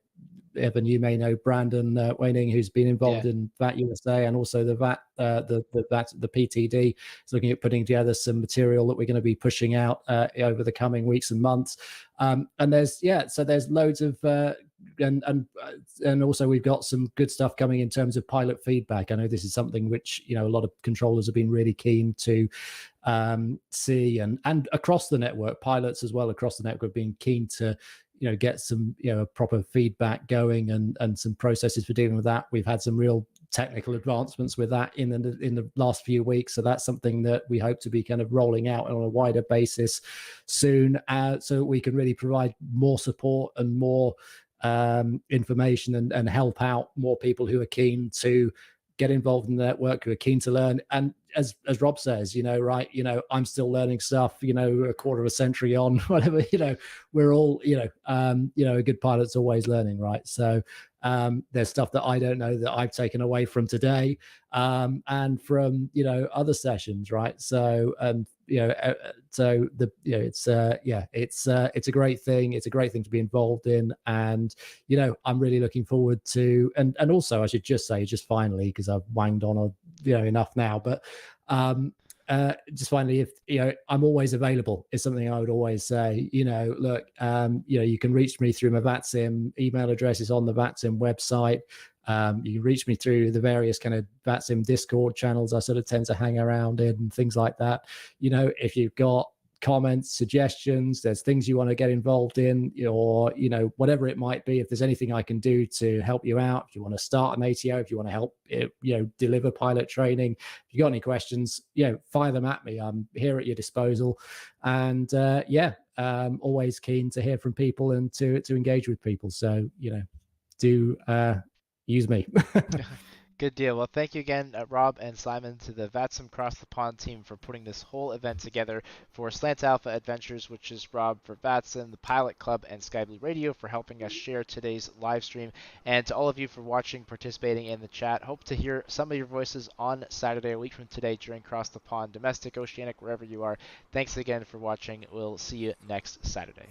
Evan, you may know Brandon Waning, who's been involved in VAT USA, and also the PTD is looking at putting together some material that we're going to be pushing out over the coming weeks and months. And there's loads of and also we've got some good stuff coming in terms of pilot feedback. I know this is something which a lot of controllers have been really keen to see, and across the network, pilots as well across the network have been keen to get some proper feedback going and some processes for dealing with that. We've had some real technical advancements with that in the last few weeks, so that's something that we hope to be kind of rolling out on a wider basis soon, so that we can really provide more support and more information and help out more people who are keen to get involved in the network, who are keen to learn. And as Rob says, right, I'm still learning stuff, a quarter of a century on, whatever, we're all, a good pilot's always learning, right? So there's stuff that I don't know that I've taken away from today, and from other sessions, right? So so it's it's a great thing. It's a great thing to be involved in, and I'm really looking forward to. And also, I should just say, just finally, because I've wanged on enough now, but just finally, if I'm always available is something I would always say. Look, you can reach me through my VATSIM email address is on the VATSIM website. You can reach me through the various kind of VATSIM Discord channels I sort of tend to hang around in and things like that. If you've got comments, suggestions, there's things you want to get involved in, or whatever it might be, if there's anything I can do to help you out, if you want to start an ATO, if you want to help deliver pilot training, if you got any questions, fire them at me. I'm here at your disposal, and always keen to hear from people and to engage with people. So do use me. Good deal. Well, thank you again, Rob and Simon, to the VATSIM Cross the Pond team for putting this whole event together, for Slant Alpha Adventures, which is Rob for VATSIM, the Pilot Club, and Sky Blue Radio for helping us share today's live stream, and to all of you for watching, participating in the chat. Hope to hear some of your voices on Saturday, a week from today, during Cross the Pond, domestic, oceanic, wherever you are. Thanks again for watching. We'll see you next Saturday.